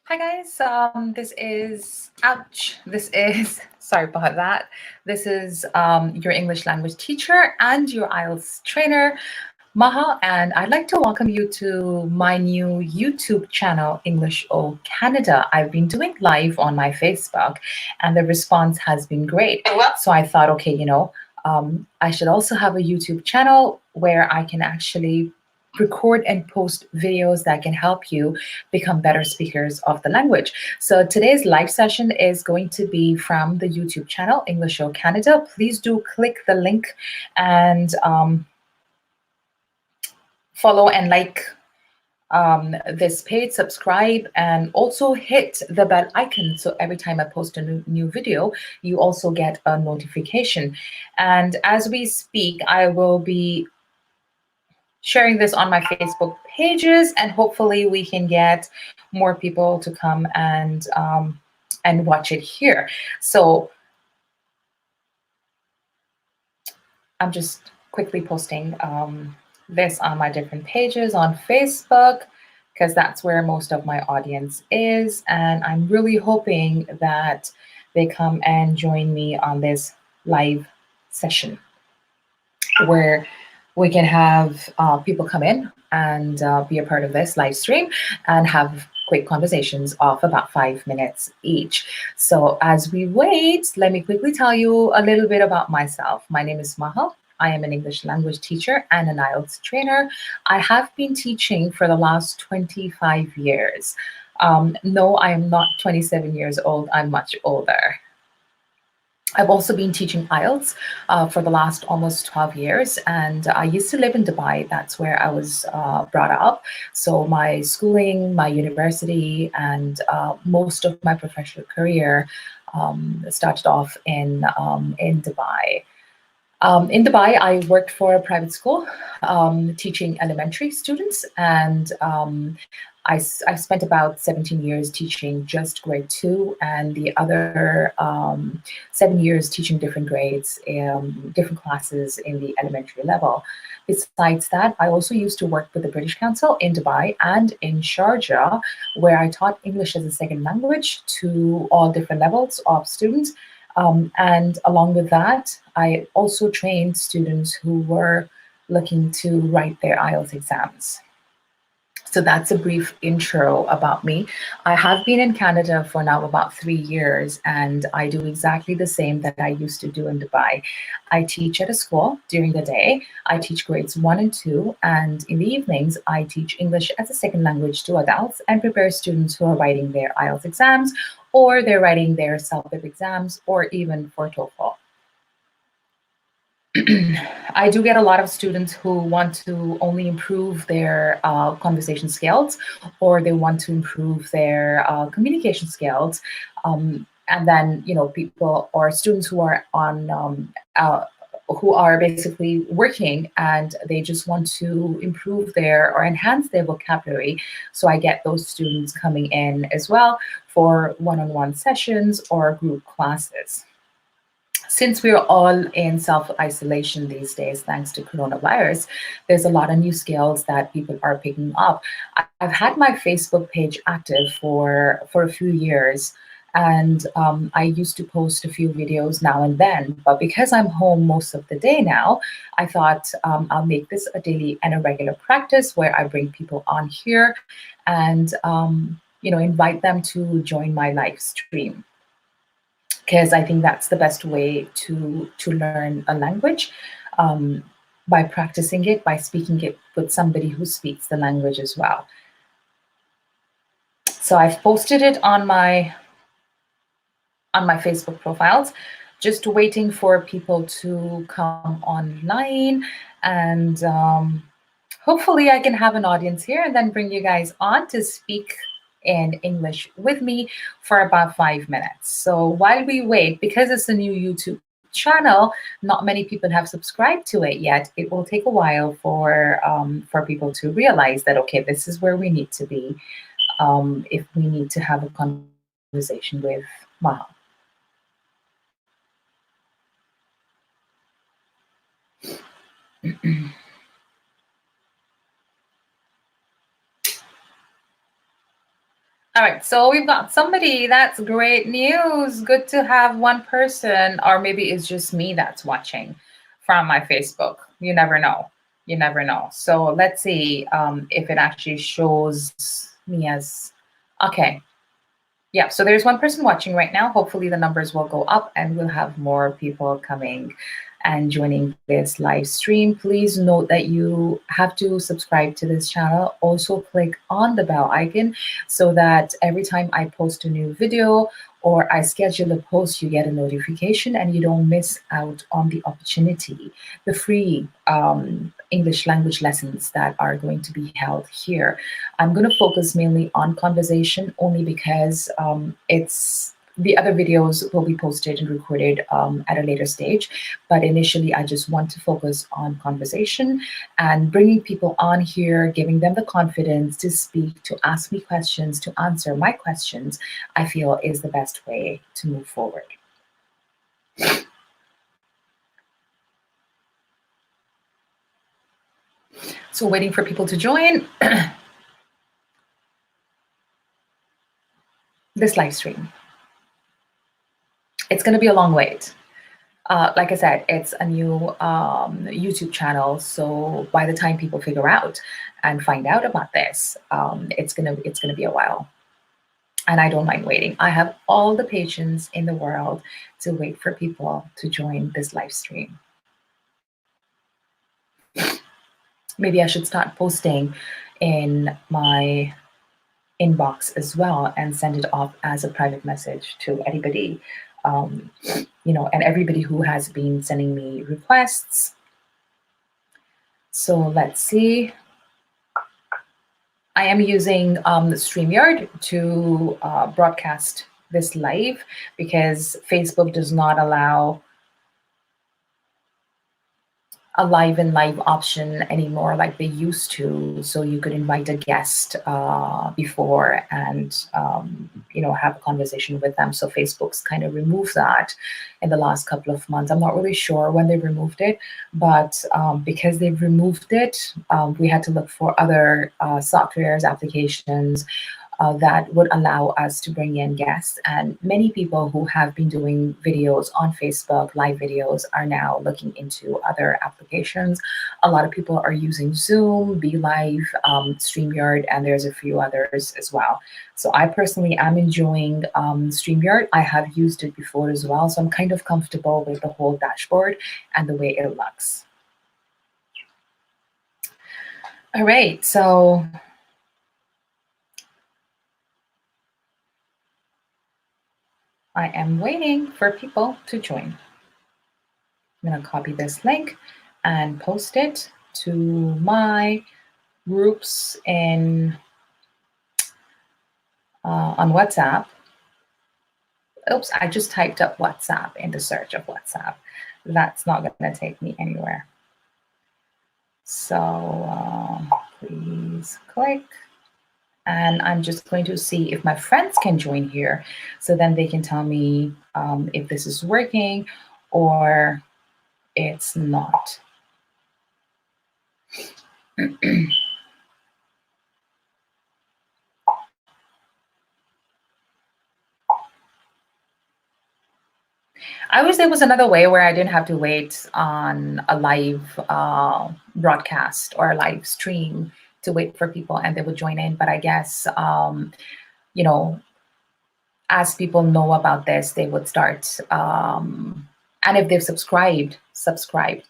Hi guys, sorry about that. This is your English language teacher and your IELTS trainer, Maha, and I'd like to welcome you to my new YouTube channel, English O Canada. I've been doing live on my Facebook and the response has been great. So I thought, okay, I should also have a YouTube channel where I can actually record and post videos that can help you become better speakers of the language. So today's live session is going to be from the YouTube channel, English Show Canada. Please do click the link and follow and like this page, subscribe, and also hit the bell icon. So every time I post a new video, you also get a notification. And as we speak, I will be sharing this on my Facebook pages, and hopefully we can get more people to come and watch it here. So I'm just quickly posting this on my different pages on Facebook because that's where most of my audience is, and I'm really hoping that they come and join me on this live session where we can have people come in and be a part of this live stream and have quick conversations of about 5 minutes each. So as we wait, let me quickly tell you a little bit about myself. My name is Maha. I am an English language teacher and an IELTS trainer. I have been teaching for the last 25 years. No, I am not 27 years old. I'm much older. I've also been teaching IELTS for the last almost 12 years, and I used to live in Dubai. That's where I was brought up. So my schooling, my university, and most of my professional career started off in Dubai. In Dubai, I worked for a private school teaching elementary students, and I've spent about 17 years teaching just grade 2, and the other 7 years teaching different grades, different classes in the elementary level. Besides that, I also used to work with the British Council in Dubai and in Sharjah, where I taught English as a second language to all different levels of students. And along with that, I also trained students who were looking to write their IELTS exams. So that's a brief intro about me. I have been in Canada for now about 3 years, and I do exactly the same that I used to do in Dubai. I teach at a school during the day. I teach grades 1 and 2, and in the evenings, I teach English as a second language to adults and prepare students who are writing their IELTS exams, or they're writing their self-pip exams, or even for TOEFL. I do get a lot of students who want to only improve their conversation skills, or they want to improve their communication skills. And then, people or students who are on who are basically working and they just want to improve their or enhance their vocabulary. So I get those students coming in as well for one-on-one sessions or group classes. Since we're all in self-isolation these days, thanks to coronavirus, there's a lot of new skills that people are picking up. I've had my Facebook page active for a few years, and I used to post a few videos now and then, but because I'm home most of the day now, I thought I'll make this a daily and a regular practice where I bring people on here and invite them to join my live stream, because I think that's the best way to learn a language, by practicing it, by speaking it with somebody who speaks the language as well. So I've posted it on my Facebook profiles, just waiting for people to come online, and hopefully I can have an audience here and then bring you guys on to speak in English with me for about 5 minutes. So while we wait, because it's a new YouTube channel, not many people have subscribed to it yet. It will take a while for people to realize that, okay, this is where we need to be if we need to have a conversation with Maha. All right, so we've got somebody. That's great news. Good to have one person, or maybe it's just me that's watching from my Facebook. You never know. You never know. So let's see if it actually shows me as, okay. Yeah, so there's one person watching right now. Hopefully the numbers will go up and we'll have more people coming and joining this live stream. Please note that you have to subscribe to this channel. Also click on the bell icon so that every time I post a new video or I schedule a post, you get a notification and you don't miss out on the opportunity, the free English language lessons that are going to be held here. I'm going to focus mainly on conversation only because it's the other videos will be posted and recorded at a later stage. But initially, I just want to focus on conversation and bringing people on here, giving them the confidence to speak, to ask me questions, to answer my questions, I feel is the best way to move forward. So waiting for people to join this live stream. It's going to be a long wait. Like I said, it's a new YouTube channel, so by the time people figure out and find out about this, it's gonna be a while. And I don't mind waiting. I have all the patience in the world to wait for people to join this live stream. Maybe I should start posting in my inbox as well and send it off as a private message to anybody, you know, and everybody who has been sending me requests. So let's see. I am using StreamYard to broadcast this live because Facebook does not allow a live and live option anymore like they used to. So you could invite a guest before and you know, have a conversation with them. So Facebook's kind of removed that in the last couple of months. I'm not really sure when they removed it, but because they've removed it, we had to look for other softwares, applications that would allow us to bring in guests. And many people who have been doing videos on Facebook, live videos, are now looking into other applications. A lot of people are using Zoom, BeLive, StreamYard, and there's a few others as well. So I personally am enjoying StreamYard. I have used it before as well, so I'm kind of comfortable with the whole dashboard and the way it looks. All right, so I am waiting for people to join. I'm going to copy this link and post it to my groups in on WhatsApp. Oops, I just typed up WhatsApp in the search of WhatsApp. That's not going to take me anywhere. So please click. And I'm just going to see if my friends can join here. So then they can tell me if this is working or it's not. I wish there was another way where I didn't have to wait on a live broadcast or a live stream to wait for people and they would join in. But I guess, you know, as people know about this, they would start, and if they've subscribed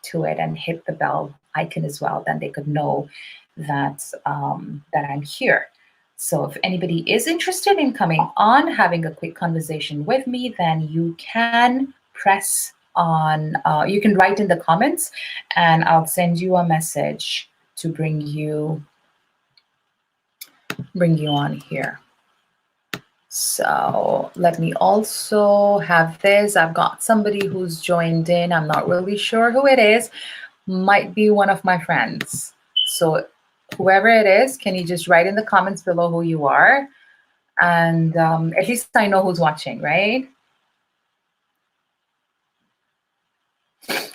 to it and hit the bell icon as well, then they could know that, that I'm here. So if anybody is interested in coming on, having a quick conversation with me, then you can press on, you can write in the comments and I'll send you a message to bring you on here. So let me also have this. I've got somebody who's joined in. I'm not really sure who it is. Might be one of my friends. So whoever it is, can you just write in the comments below who you are? And at least I know who's watching, right?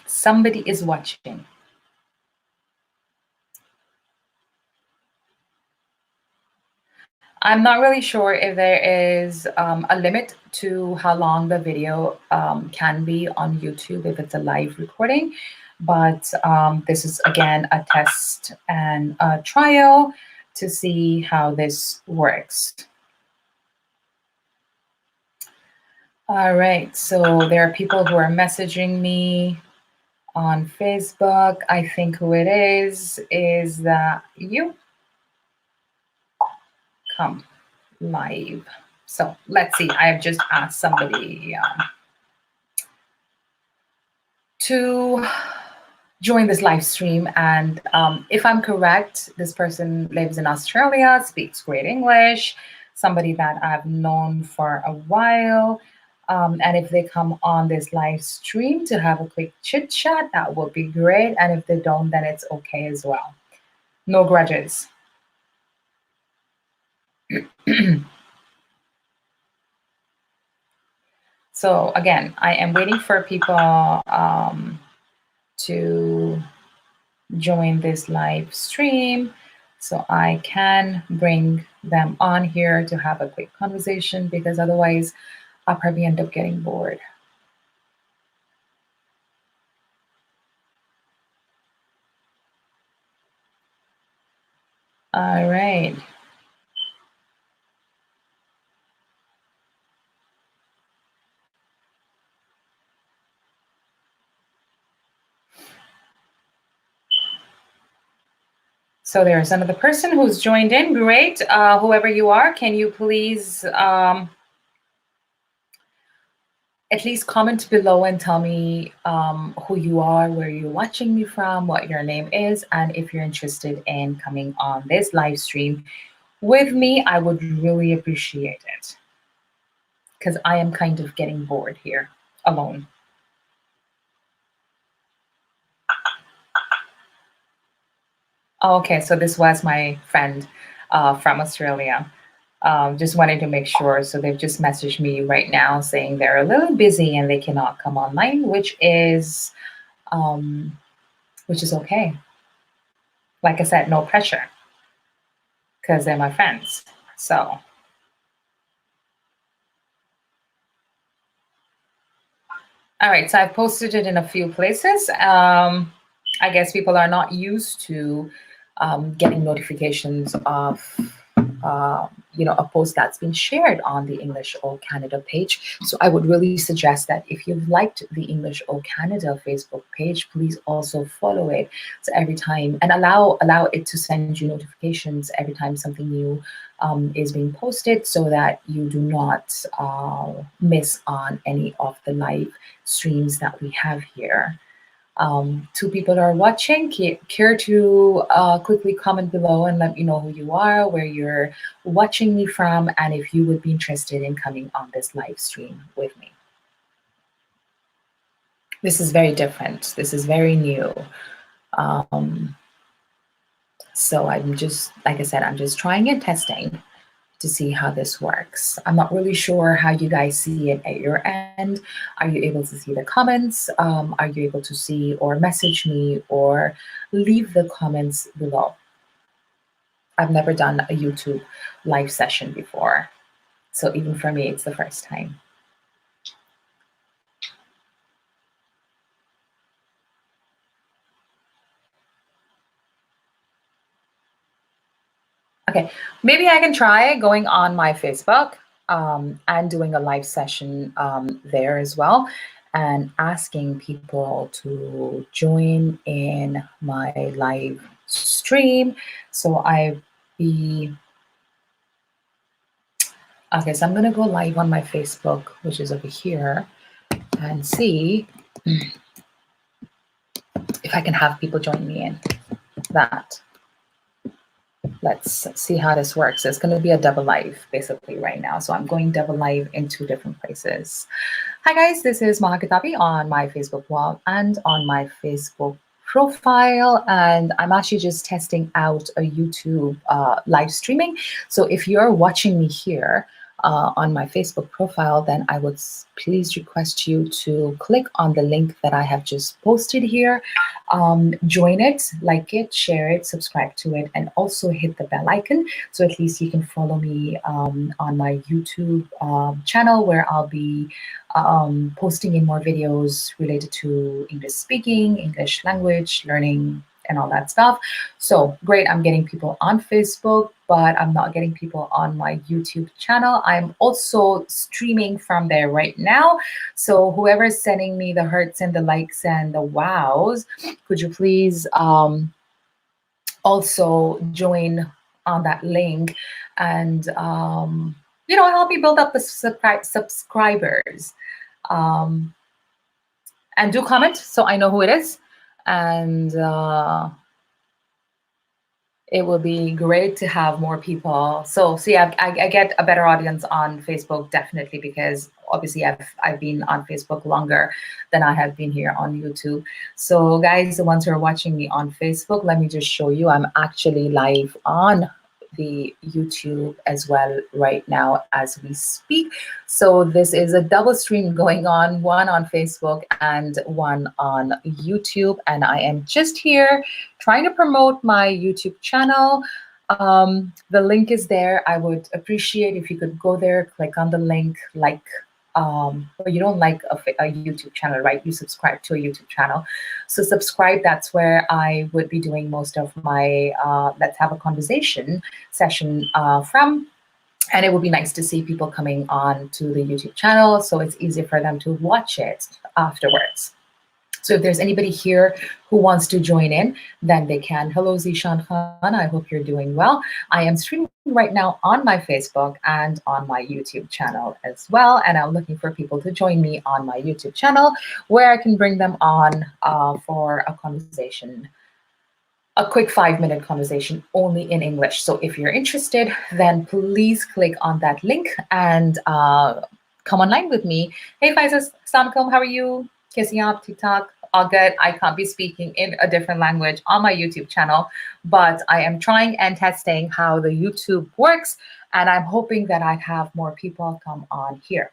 Somebody is watching. I'm not really sure if there is a limit to how long the video can be on YouTube if it's a live recording, but this is again a test and a trial to see how this works. All right, so there are people who are messaging me on Facebook. I think who it is that you come live. So let's see, I have just asked somebody to join this live stream, and if I'm correct, this person lives in Australia, speaks great English, somebody that I've known for a while. And if they come on this live stream to have a quick chit chat, that would be great. And if they don't, then it's okay as well. No grudges. So again, I am waiting for people to join this live stream so I can bring them on here to have a quick conversation, because otherwise I'll probably end up getting bored. All right. So there's another person who's joined in. Great. Whoever you are, can you please at least comment below and tell me who you are, where you're watching me from, what your name is, and if you're interested in coming on this live stream with me. I would really appreciate it, because I am kind of getting bored here alone. Oh, okay, so this was my friend from Australia. Just wanted to make sure. So they've just messaged me right now saying they're a little busy and they cannot come online, which is okay. Like I said, no pressure, because they're my friends. So. All right, so I've posted it in a few places. I guess people are not used to getting notifications of a post that's been shared on the English O Canada page. So I would really suggest that if you've liked the English O Canada Facebook page, please also follow it. So every time, and allow it to send you notifications every time something new is being posted, so that you do not miss on any of the live streams that we have here. 2 people are watching. Care to quickly comment below and let me know who you are, where you're watching me from, and if you would be interested in coming on this live stream with me. This is very different. This is very new. So I'm just, like I said, I'm just trying and testing to see how this works. I'm not really sure how you guys see it at your end. Are you able to see the comments? Are you able to see or message me or leave the comments below? I've never done a YouTube live session before, so even for me, it's the first time. Okay, maybe I can try going on my Facebook and doing a live session there as well, and asking people to join in my live stream. So okay, so I'm gonna go live on my Facebook, which is over here, and see if I can have people join me in that. Let's see how this works. It's going to be a double live basically right now. So I'm going double live in 2 different places. Hi guys, this is Maha on my Facebook wall and on my Facebook profile. And I'm actually just testing out a YouTube live streaming. So if you're watching me here, on my Facebook profile, then I would please request you to click on the link that I have just posted here. Join it, like it, share it, subscribe to it, and also hit the bell icon so at least you can follow me on my YouTube channel, where I'll be posting in more videos related to English speaking, English language learning, and all that stuff. So great, I'm getting people on Facebook, but I'm not getting people on my YouTube channel. I'm also streaming from there right now. So whoever's sending me the hearts and the likes and the wows, could you please also join on that link and help me build up the subscribers. And do comment so I know who it is. And it will be great to have more people. So yeah, I get a better audience on Facebook, definitely, because obviously I've been on Facebook longer than I have been here on YouTube. So guys, the ones who are watching me on Facebook, let me just show you, I'm actually live on the YouTube as well right now as we speak. So this is a double stream going on, one on Facebook and one on YouTube. And I am just here trying to promote my YouTube channel. The link is there. I would appreciate if you could go there, click on the link, or you don't like a YouTube channel, right? You subscribe to a YouTube channel. So subscribe, that's where I would be doing most of my Let's Have a Conversation session from. And it would be nice to see people coming on to the YouTube channel, so it's easy for them to watch it afterwards. So if there's anybody here who wants to join in, then they can. Hello, Zishan Khan. I hope you're doing well. I am streaming right now on my Facebook and on my YouTube channel as well. And I'm looking for people to join me on my YouTube channel, where I can bring them on for a conversation, a quick 5-minute conversation only in English. So if you're interested, then please click on that link and come online with me. Hey, Faisal, Assalamualaikum, how are you? Kissing up, TikTok, all good. I can't be speaking in a different language on my YouTube channel, but I am trying and testing how the YouTube works, and I'm hoping that I have more people come on here.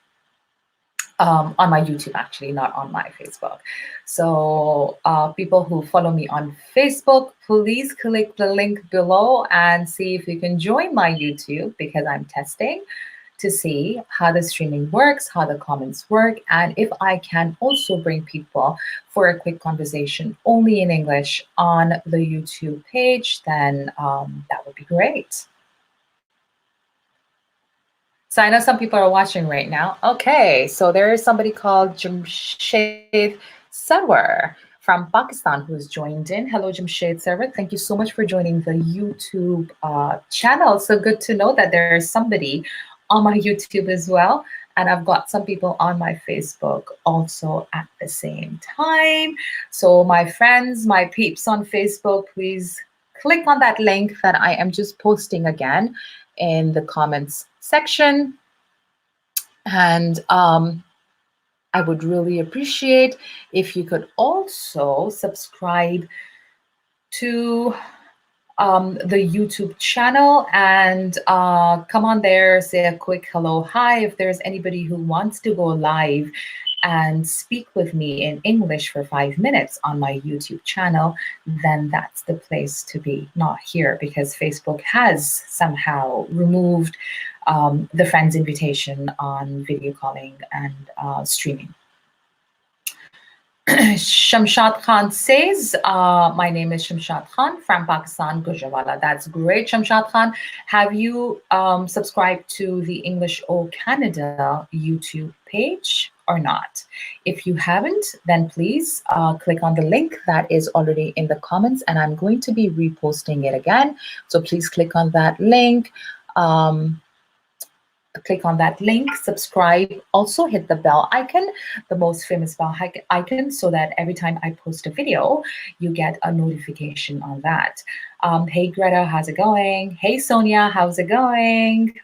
On my YouTube, actually, not on my Facebook. So people who follow me on Facebook, please click the link below and see if you can join my YouTube, because I'm testing to see how the streaming works, how the comments work, and if I can also bring people for a quick conversation only in English on the YouTube page, then that would be great. So I know some people are watching right now. Okay, so there is somebody called Jamshed Sarwar from Pakistan who's joined in. Hello, Jamshed Sarwar. Thank you so much for joining the YouTube channel. So good to know that there is somebody on my YouTube as well. And I've got some people on my Facebook also at the same time. So my friends, my peeps on Facebook, please click on that link that I am just posting again in the comments section. And I would really appreciate if you could also subscribe to the YouTube channel and come on there, say a quick hello, hi. If there's anybody who wants to go live and speak with me in English for 5 minutes on my YouTube channel, then that's the place to be, not here, because Facebook has somehow removed the friends invitation on video calling and streaming. Shamshad Khan says, my name is Shamshad Khan from Pakistan, Gujranwala. That's great, Shamshad Khan. Have you subscribed to the English O Canada YouTube page or not? If you haven't, then please click on the link that is already in the comments, and I'm going to be reposting it again. So please click on that link. Click on that link, subscribe, also hit the bell icon, the most famous bell icon, so that every time I post a video, you get a notification on that. Hey Greta, how's it going? Hey Sonia, how's it going?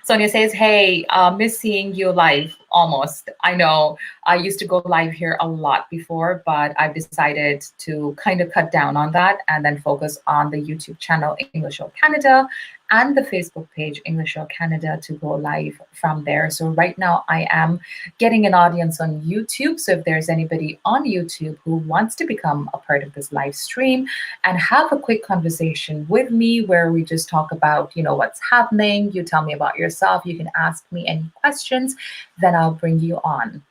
Sonia says, hey, miss seeing you live almost. I know I used to go live here a lot before, but I've decided to kind of cut down on that and then focus on the YouTube channel English of Canada and the Facebook page, English Show Canada, to go live from there. So right now I am getting an audience on YouTube. So if there's anybody on YouTube who wants to become a part of this live stream and have a quick conversation with me where we just talk about, what's happening, you tell me about yourself, you can ask me any questions, then I'll bring you on.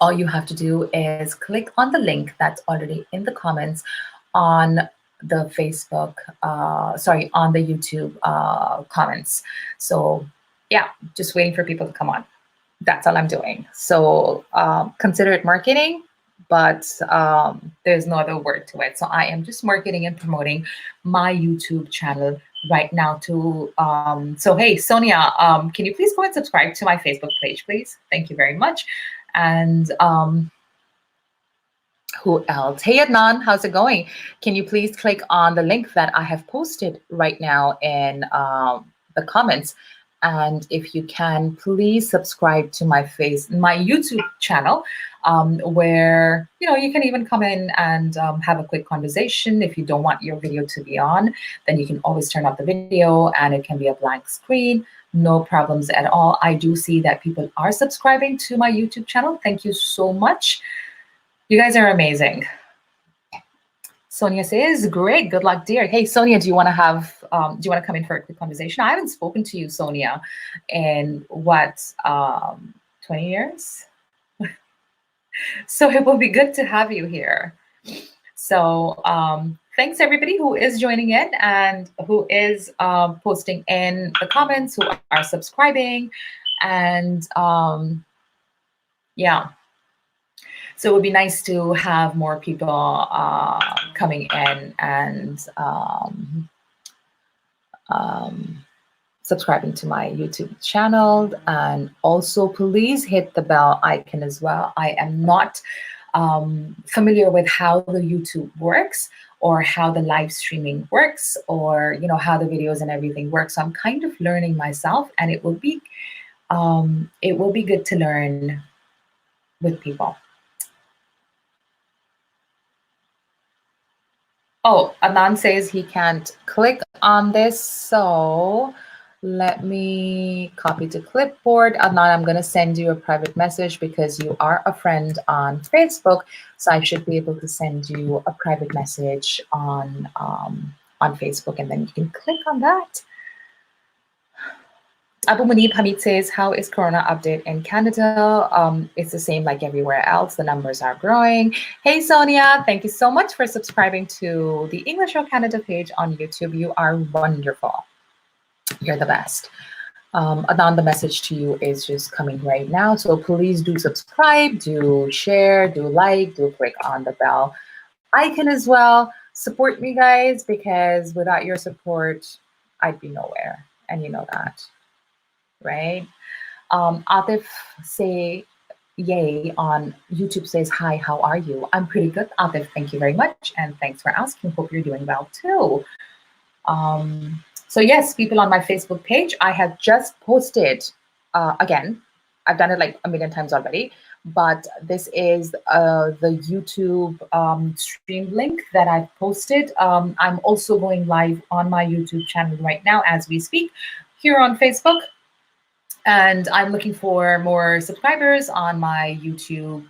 All you have to do is click on the link that's already in the comments on the Facebook, on the YouTube comments. So yeah, just waiting for people to come on. That's all I'm doing. So consider it marketing, but there's no other word to it. So I am just marketing and promoting my YouTube channel right now so hey, Sonia, can you please go and subscribe to my Facebook page, please? Thank you very much. And who else? Hey, Adnan, how's it going? Can you please click on the link that I have posted right now in the comments? And if you can, please subscribe to my YouTube channel, where you can even come in and have a quick conversation. If you don't want your video to be on, then you can always turn off the video and it can be a blank screen. No problems at all. I do see that people are subscribing to my YouTube channel. Thank you so much. You guys are amazing. Sonia says, great, good luck, dear. Hey, Sonia, do you want to come in for a quick conversation? I haven't spoken to you, Sonia, in 20 years? So it will be good to have you here. So thanks everybody who is joining in and who is posting in the comments, who are subscribing, and yeah. So it would be nice to have more people coming in and subscribing to my YouTube channel. And also please hit the bell icon as well. I am not familiar with how the YouTube works or how the live streaming works, or how the videos and everything works. So I'm kind of learning myself, and it will be good to learn with people. Oh, Adnan says he can't click on this, so let me copy to clipboard. Adnan, I'm going to send you a private message because you are a friend on Facebook, so I should be able to send you a private message on Facebook, and then you can click on that. Abu Munib Hamid says, how is Corona update in Canada? It's the same like everywhere else. The numbers are growing. Hey, Sonia, thank you so much for subscribing to the English Show Canada page on YouTube. You are wonderful. You're the best. Adnan, the message to you is just coming right now. So please do subscribe, do share, do like, do click on the bell icon as well. Support me, guys, because without your support, I'd be nowhere. And you know that. Right? Atif say yay on YouTube says, hi, how are you? I'm pretty good, Atif. Thank you very much. And thanks for asking. Hope you're doing well too. So yes, people on my Facebook page, I have just posted, again, I've done it like a million times already, but this is the YouTube stream link that I've posted. I'm also going live on my YouTube channel right now as we speak here on Facebook. And I'm looking for more subscribers on my YouTube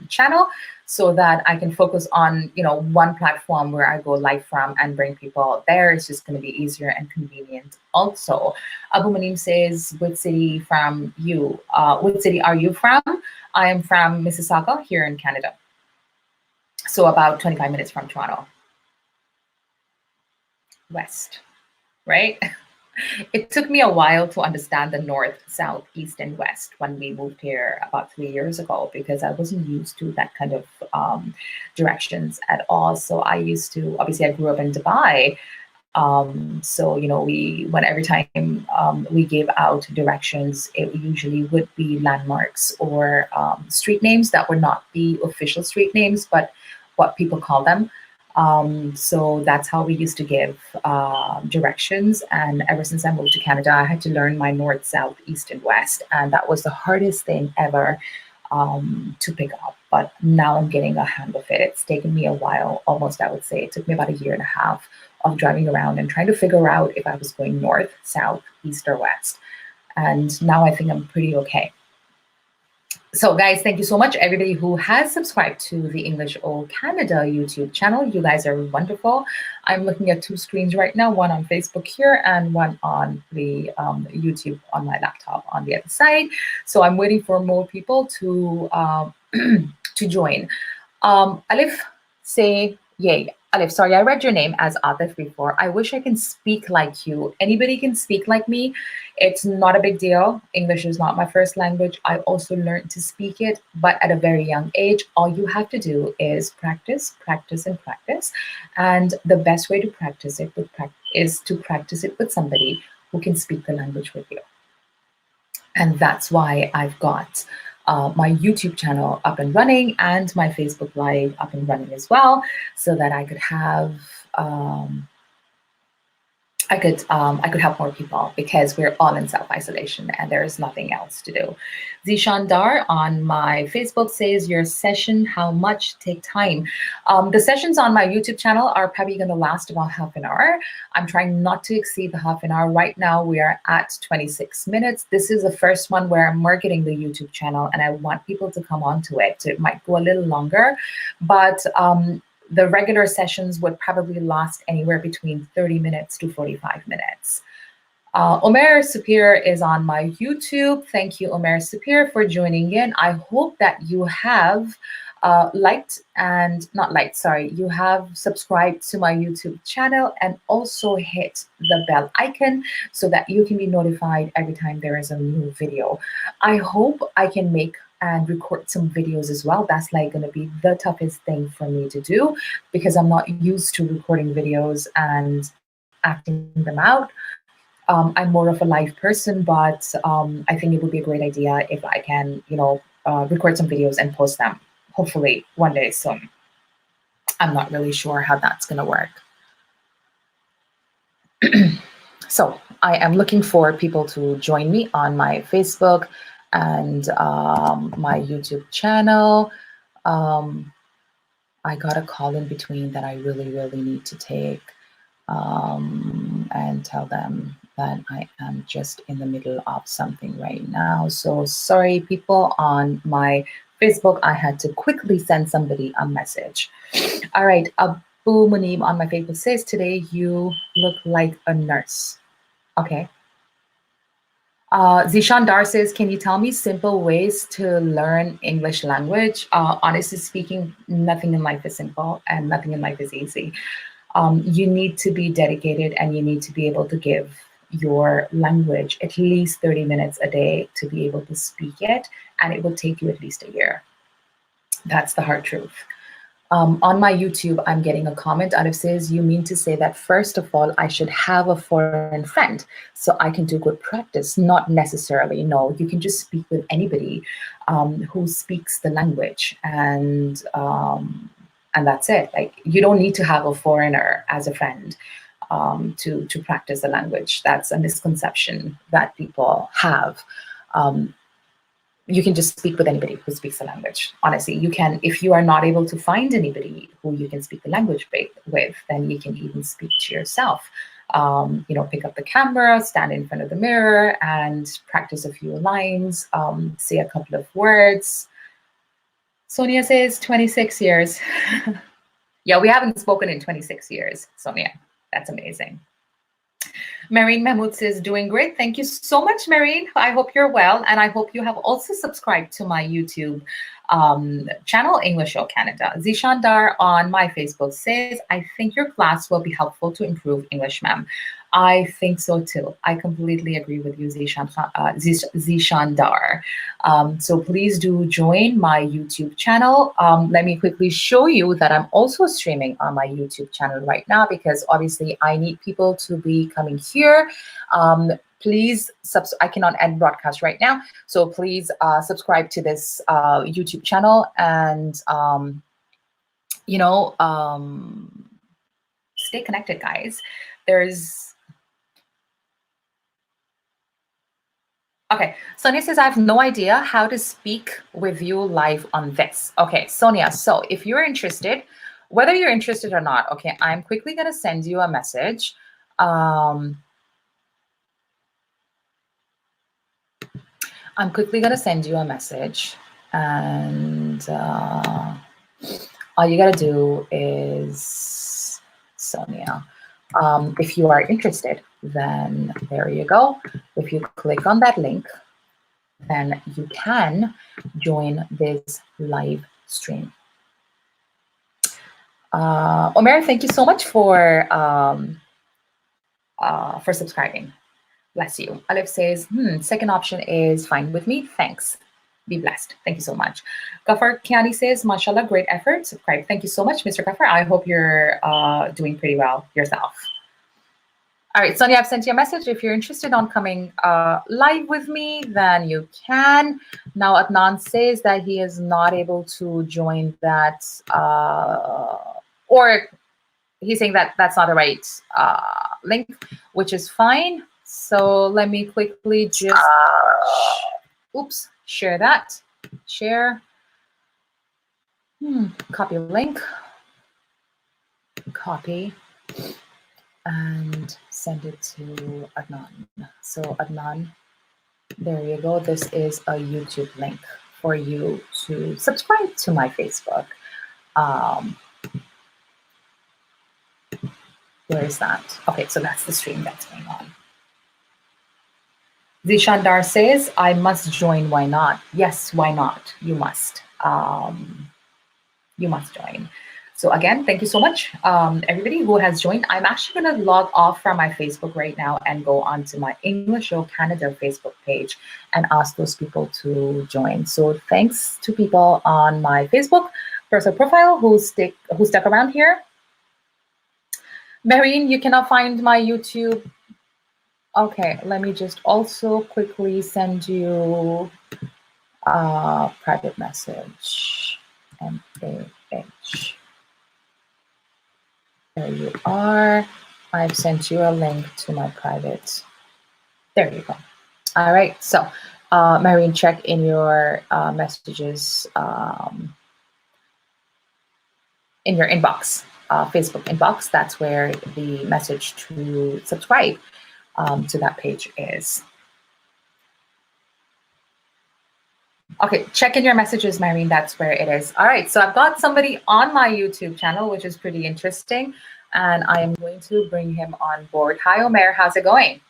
channel so that I can focus on, one platform where I go live from and bring people there. It's just going to be easier and convenient. Also, Abu Manim says, which city from you? Which city are you from? I am from Mississauga here in Canada. So about 25 minutes from Toronto. West, right? It took me a while to understand the north, south, east, and west when we moved here about 3 years ago, because I wasn't used to that kind of directions at all. So I used to, obviously I grew up in Dubai. So, when every time we gave out directions, it usually would be landmarks or street names that were not the official street names, but what people call them. So that's how we used to give directions. And ever since I moved to Canada, I had to learn my north, south, east, and west. And that was the hardest thing ever to pick up. but now I'm getting a hang of it. It's taken me a while, almost, I would say. It took me about a year and a half of driving around and trying to figure out if I was going north, south, east, or west. And now I think I'm pretty okay. So guys, thank you so much, everybody who has subscribed to the English O Canada YouTube channel. You guys are wonderful. I'm looking at two screens right now, one on Facebook here and one on the YouTube on my laptop on the other side. So I'm waiting for more people to to join. Alif, say yay. Alif, sorry, I read your name as Atif before. I wish I can speak like you. Anybody can speak like me. It's not a big deal. English is not my first language. I also learned to speak it, but at a very young age. All you have to do is practice, practice, and practice. And the best way to practice it is to practice it with somebody who can speak the language with you. And that's why I've got my YouTube channel up and running and my Facebook Live up and running as well, so that I could have I could help more people, because we're all in self-isolation and there is nothing else to do. Zishan Dar on my Facebook says, your session, how much take time? The sessions on my YouTube channel are probably going to last about half an hour. I'm trying not to exceed the half an hour. Right now we are at 26 minutes. This is the first one where I'm marketing the YouTube channel and I want people to come onto it. So it might go a little longer, but the regular sessions would probably last anywhere between 30 minutes to 45 minutes. Omer Sapir is on my YouTube. Thank you, Omer Sapir, for joining in. I hope that you have you have subscribed to my YouTube channel and also hit the bell icon so that you can be notified every time there is a new video. I hope I can make and record some videos as well. That's like going to be the toughest thing for me to do, because I'm not used to recording videos and acting them out. I'm more of a live person, but I think it would be a great idea if I can, record some videos and post them, hopefully one day soon. I'm not really sure how that's going to work. So I am looking for people to join me on my Facebook and my YouTube channel. I got a call in between that I really need to take, and tell them that I am just in the middle of something right now. So sorry, people on my Facebook, I had to quickly send somebody a message. All right, Abu Munim on my Facebook says, today you look like a nurse. Okay. Zishan Dar says, can you tell me simple ways to learn English language? Honestly speaking, nothing in life is simple and nothing in life is easy. You need to be dedicated and you need to be able to give your language at least 30 minutes a day to be able to speak it, and it will take you at least a year. That's the hard truth. On my YouTube, I'm getting a comment out of says, you mean to say that first of all, I should have a foreign friend so I can do good practice? Not necessarily, no. You can just speak with anybody who speaks the language, and that's it. Like, you don't need to have a foreigner as a friend to practice the language. That's a misconception that people have. You can just speak with anybody who speaks the language. Honestly, you can, if you are not able to find anybody who you can speak the language with, then you can even speak to yourself. Pick up the camera, stand in front of the mirror and practice a few lines, say a couple of words. Sonia says 26 years. Yeah, we haven't spoken in 26 years, Sonia. That's amazing. Marine Mahmoud says, doing great. Thank you so much, Marine. I hope you're well. And I hope you have also subscribed to my YouTube channel, English O Canada. Zishan Dar on my Facebook says, I think your class will be helpful to improve English, ma'am. I think so too. I completely agree with you, Zishan Dar. So please do join my YouTube channel. Let me quickly show you that I'm also streaming on my YouTube channel right now, because obviously I need people to be coming here. Please, I cannot end broadcast right now. So please subscribe to this YouTube channel and, stay connected, guys. Okay, Sonia says, I have no idea how to speak with you live on this. Okay, Sonia, so if you're interested, whether you're interested or not, okay, I'm quickly going to send you a message. I'm quickly going to send you a message, and all you got to do is, Sonia, if you are interested, then there you go. If you click on that link, then you can join this live stream. Omer, thank you so much for subscribing. Bless you. Alif says, second option is fine with me. Thanks. Be blessed. Thank you so much. Gafar Kiani says, mashallah, great effort. Subscribe. Thank you so much, Mr. Gafar. I hope you're doing pretty well yourself. All right, Sonia, I've sent you a message. If you're interested on coming live with me, then you can. Now, Adnan says that he is not able to join that, or he's saying that that's not the right link, which is fine. So let me quickly just, oops, share that. Share. Copy link. Copy. And send it to Adnan. So Adnan, there you go. This is a YouTube link for you to subscribe to my Facebook. Where is that? Okay, so that's the stream that's going on. Zishandar says, I must join, why not? Yes, why not? You must. You must join. So again, thank you so much, everybody who has joined. I'm actually going to log off from my Facebook right now and go onto my English Show Canada Facebook page and ask those people to join. So thanks to people on my Facebook personal profile who stuck around here. Marine, you cannot find my YouTube. Okay, let me just also quickly send you a private message. MAH. There you are. I've sent you a link to my private. There you go. All right. So, Marine, check in your messages in your inbox, Facebook inbox. That's where the message to subscribe to that page is. Okay, check in your messages, Marine. That's where it is. All right, so I've got somebody on my YouTube channel, which is pretty interesting, and I am going to bring him on board. Hi, Omer. How's it going?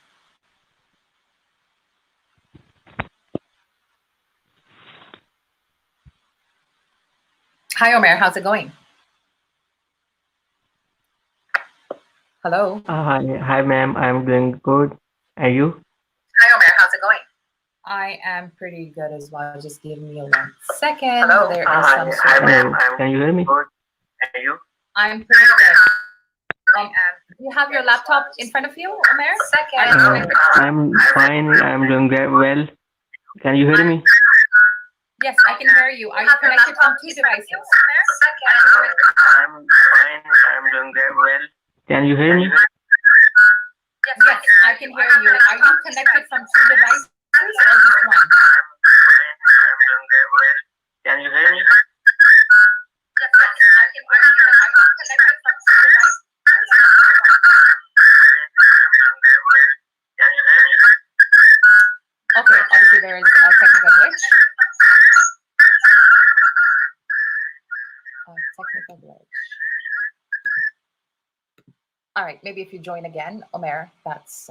Hi, Omer. How's it going? Hello. Hi, ma'am. I'm doing good. And you? Hi, Omer. How's it going? I am pretty good as well. Just give me 1 second. Hello. There is some Hi, ma'am. Can you hear me? And you? I'm pretty good. Do you have your laptop in front of you, Omer? I'm fine. I'm doing very well. Can you hear me? Yes, I can hear you. Are you connected from 2 devices? I'm fine. I'm doing very well. Can you hear me? Yes, I can hear you. Are you connected from 2 devices or just one? I'm doing very well. Can you hear me? Yes, I can hear you. Are you connected from 2 devices? Can you hear me? Okay, obviously there is a technical glitch. All right, maybe if you join again, Omer, that's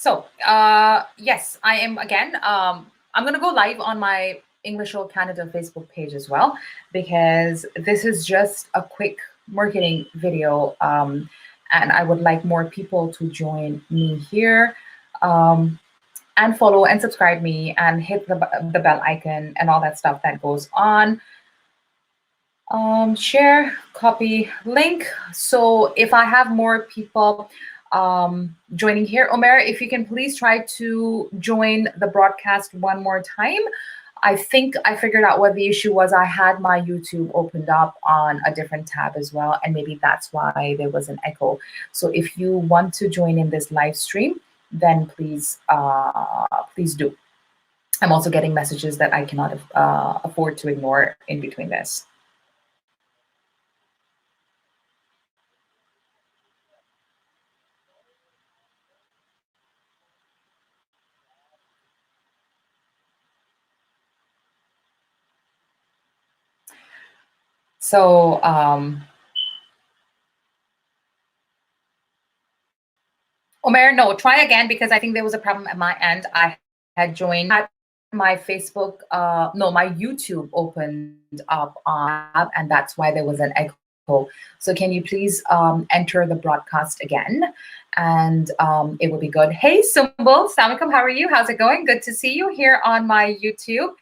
So, yes, I am again. I'm going to go live on my English Show Canada Facebook page as well, because this is just a quick marketing video, and I would like more people to join me here. and follow and subscribe me and hit the bell icon and all that stuff that goes on. Share, copy, link. So if I have more people joining here, Omer, if you can please try to join the broadcast one more time. I think I figured out what the issue was. I had my YouTube opened up on a different tab as well, and maybe that's why there was an echo. So if you want to join in this live stream, then please do. I'm also getting messages that I cannot afford to ignore in between this. So Omer, no, try again, because I think there was a problem at my end. I had joined my Facebook, no, my YouTube opened up on, and that's why there was an echo. So can you please enter the broadcast again, and it will be good. Hey, Sumbul, Assalamualaikum, how are you? How's it going? Good to see you here on my YouTube.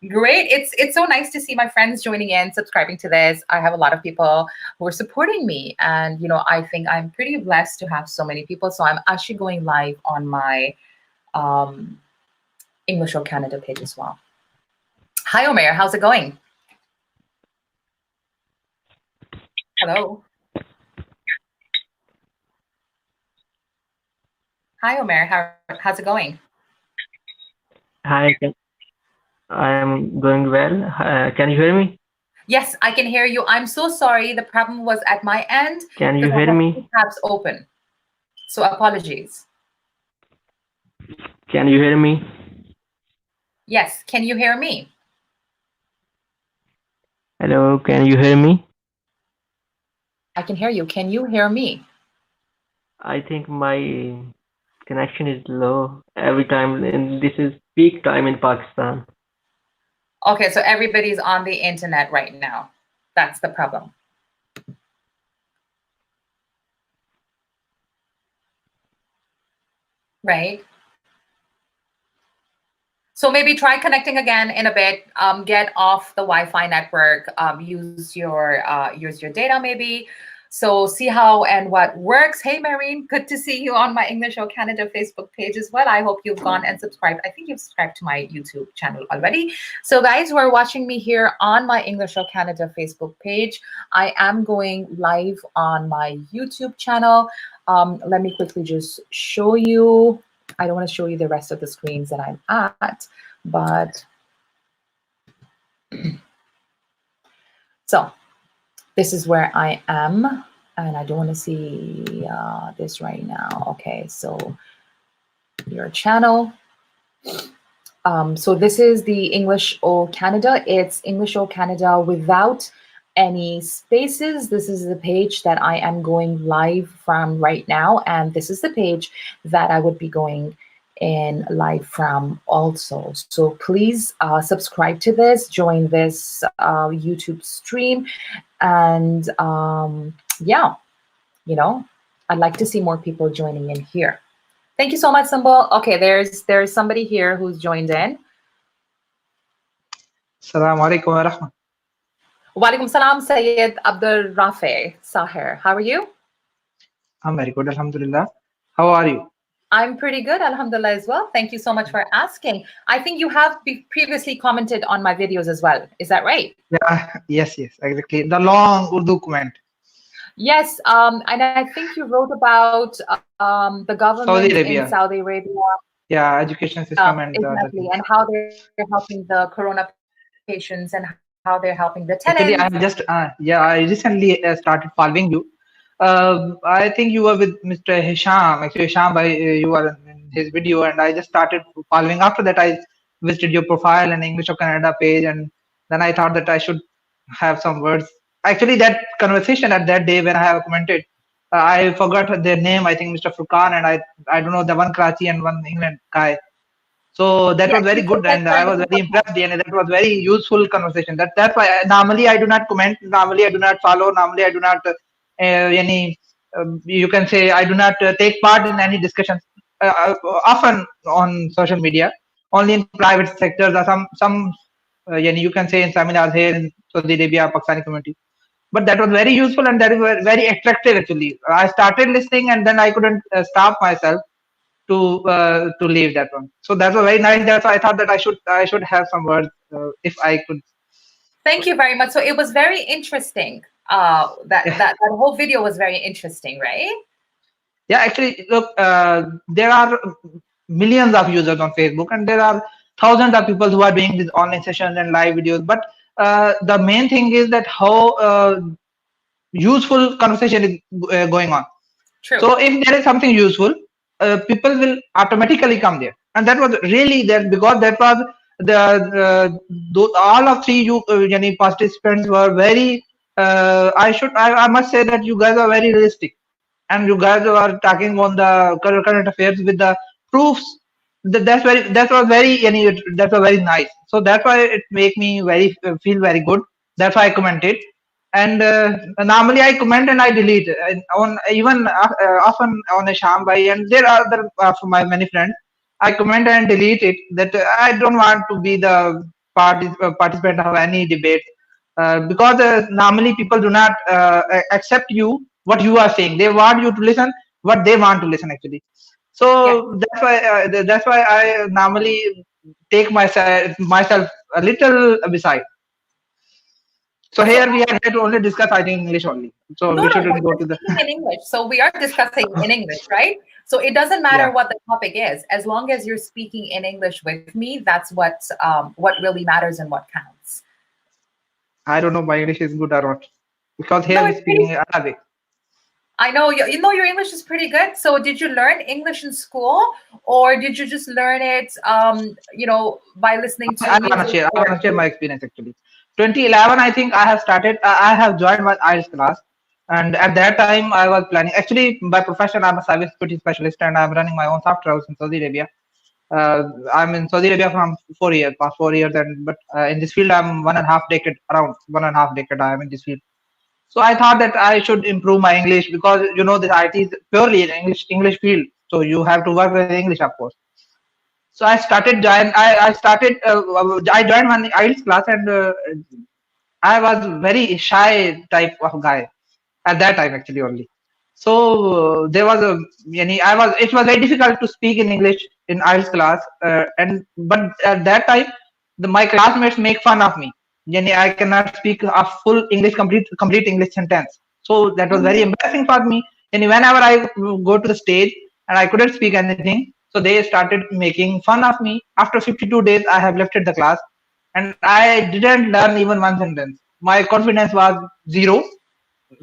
Great. It's so nice to see my friends joining in, subscribing to this. I have a lot of people who are supporting me, and I think I'm pretty blessed to have so many people. So I'm actually going live on my English or Canada page as well. Hi, Omer. How's it going? Hello. Hi, Omer. How's it going? Hi, I am going well. Can you hear me? Yes, I can hear you. I'm so sorry. The problem was at my end. Can you hear me? Tabs open. So apologies. Can you hear me? Yes. Can you hear me? Hello, can you hear me? I can hear you. Can you hear me? I think my connection is low every time, and this is peak time in Pakistan. Okay, so everybody's on the internet right now. That's the problem. Right? So maybe try connecting again in a bit. Get off the Wi-Fi network. Use your data maybe. So see how and what works. Hey, Marine, good to see you on my English or Canada Facebook page as well. I hope you've gone and subscribed. I think you've subscribed to my YouTube channel already. So guys who are watching me here on my English or Canada Facebook page, I am going live on my YouTube channel. Let me quickly just show you. I don't want to show you the rest of the screens that I'm at, but so this is where I am, and I don't want to see this right now. Okay, so your channel. So this is the English or Canada. It's English or Canada without any spaces. This is the page that I am going live from right now, and this is the page that I would be going in live from also. So please subscribe to this, join this YouTube stream, and yeah, I'd like to see more people joining in here. Thank you so much, Symbol. Okay, there's somebody here who's joined in. Assalamu alaikum wa rahmatullah. Walaikum salam, Sayyid Abdul Rafi Sahir. How are you? I'm very good, alhamdulillah. How are you? I'm pretty good, alhamdulillah, as well. Thank you so much for asking. I think you have previously commented on my videos as well. Is that right? Yeah, yes, exactly. The long Urdu comment. Yes, and I think you wrote about the government in Saudi Arabia. Yeah, education system and exactly, and how they're helping the corona patients and how they're helping the tenants. Actually, I'm just I recently started following you. I think you were with Mr. Hisham. Actually, Hisham, you were in his video, and I just started following. After that, I visited your profile and English of Canada page, and then I thought that I should have some words. Actually, that conversation at that day when I have commented, I forgot their name. I think Mr. Furqan, and I don't know, the one Karachi and one England guy. So that was very good, and I was very impressed, and that was very useful conversation. That's why normally I do not comment, normally I do not follow, normally I do not you can say I do not take part in any discussions. often on social media, only in private sectors or some you can say in seminars here in Saudi Arabia, Pakistani community. But that was very useful and that is very attractive actually. I started listening and then I couldn't stop myself to leave that one. So that was very nice. That's why I thought that I should have some words if I could. Thank you very much. So it was very interesting. That whole video was very interesting, right? Yeah, actually, look, there are millions of users on Facebook, and there are thousands of people who are doing these online sessions and live videos. But the main thing is that how useful conversation is going on. True. So if there is something useful, people will automatically come there, and that was really there because that was all of three participants were very. I must say that you guys are very realistic, and you guys are talking on the current affairs with the proofs. That was very that was very nice. So that's why it make me very feel very good. That's why I commented. And normally I comment and I delete on even often on a Shambhai, and there are other for my many friends. I comment and delete it. That I don't want to be the participant of any debate because normally people do not accept you what you are saying. They want you to listen what they want to listen actually. So that's why I normally take myself a little beside. So here we are here to only discuss I think English only. So No, we no, but shouldn't go we're to the speaking in English. So we are discussing in English, right? So it doesn't matter what the topic is, as long as you're speaking in English with me. That's what really matters and what counts. I don't know my English is good or not because here No, we it's pretty. speaking Arabic. I know you know your English is pretty good. So did you learn English in school, or did you just learn it, by listening to I want to music? share. I want to share my experience actually. 2011, I think I have started. I have joined my IELTS class, and at that time I was planning. Actually, by profession, I'm a cybersecurity specialist, and I'm running my own software house in Saudi Arabia. I'm in Saudi Arabia from 4 years, past 4 years, and but in this field I'm 1.5 decade, around 1.5 decade. I am in this field. So I thought that I should improve my English because this IT is purely an English field. So you have to work with English, of course. So I started join. I started. I joined one IELTS class, and I was very shy type of guy at that time actually only. So there was a. I was. It was very difficult to speak in English in IELTS class, and but at that time, my classmates make fun of me. I cannot speak a full English complete English sentence. So that was very embarrassing for me. And whenever I go to the stage and I couldn't speak anything, so they started making fun of me. After 52 days, I have left the class, and I didn't learn even one sentence. My confidence was zero.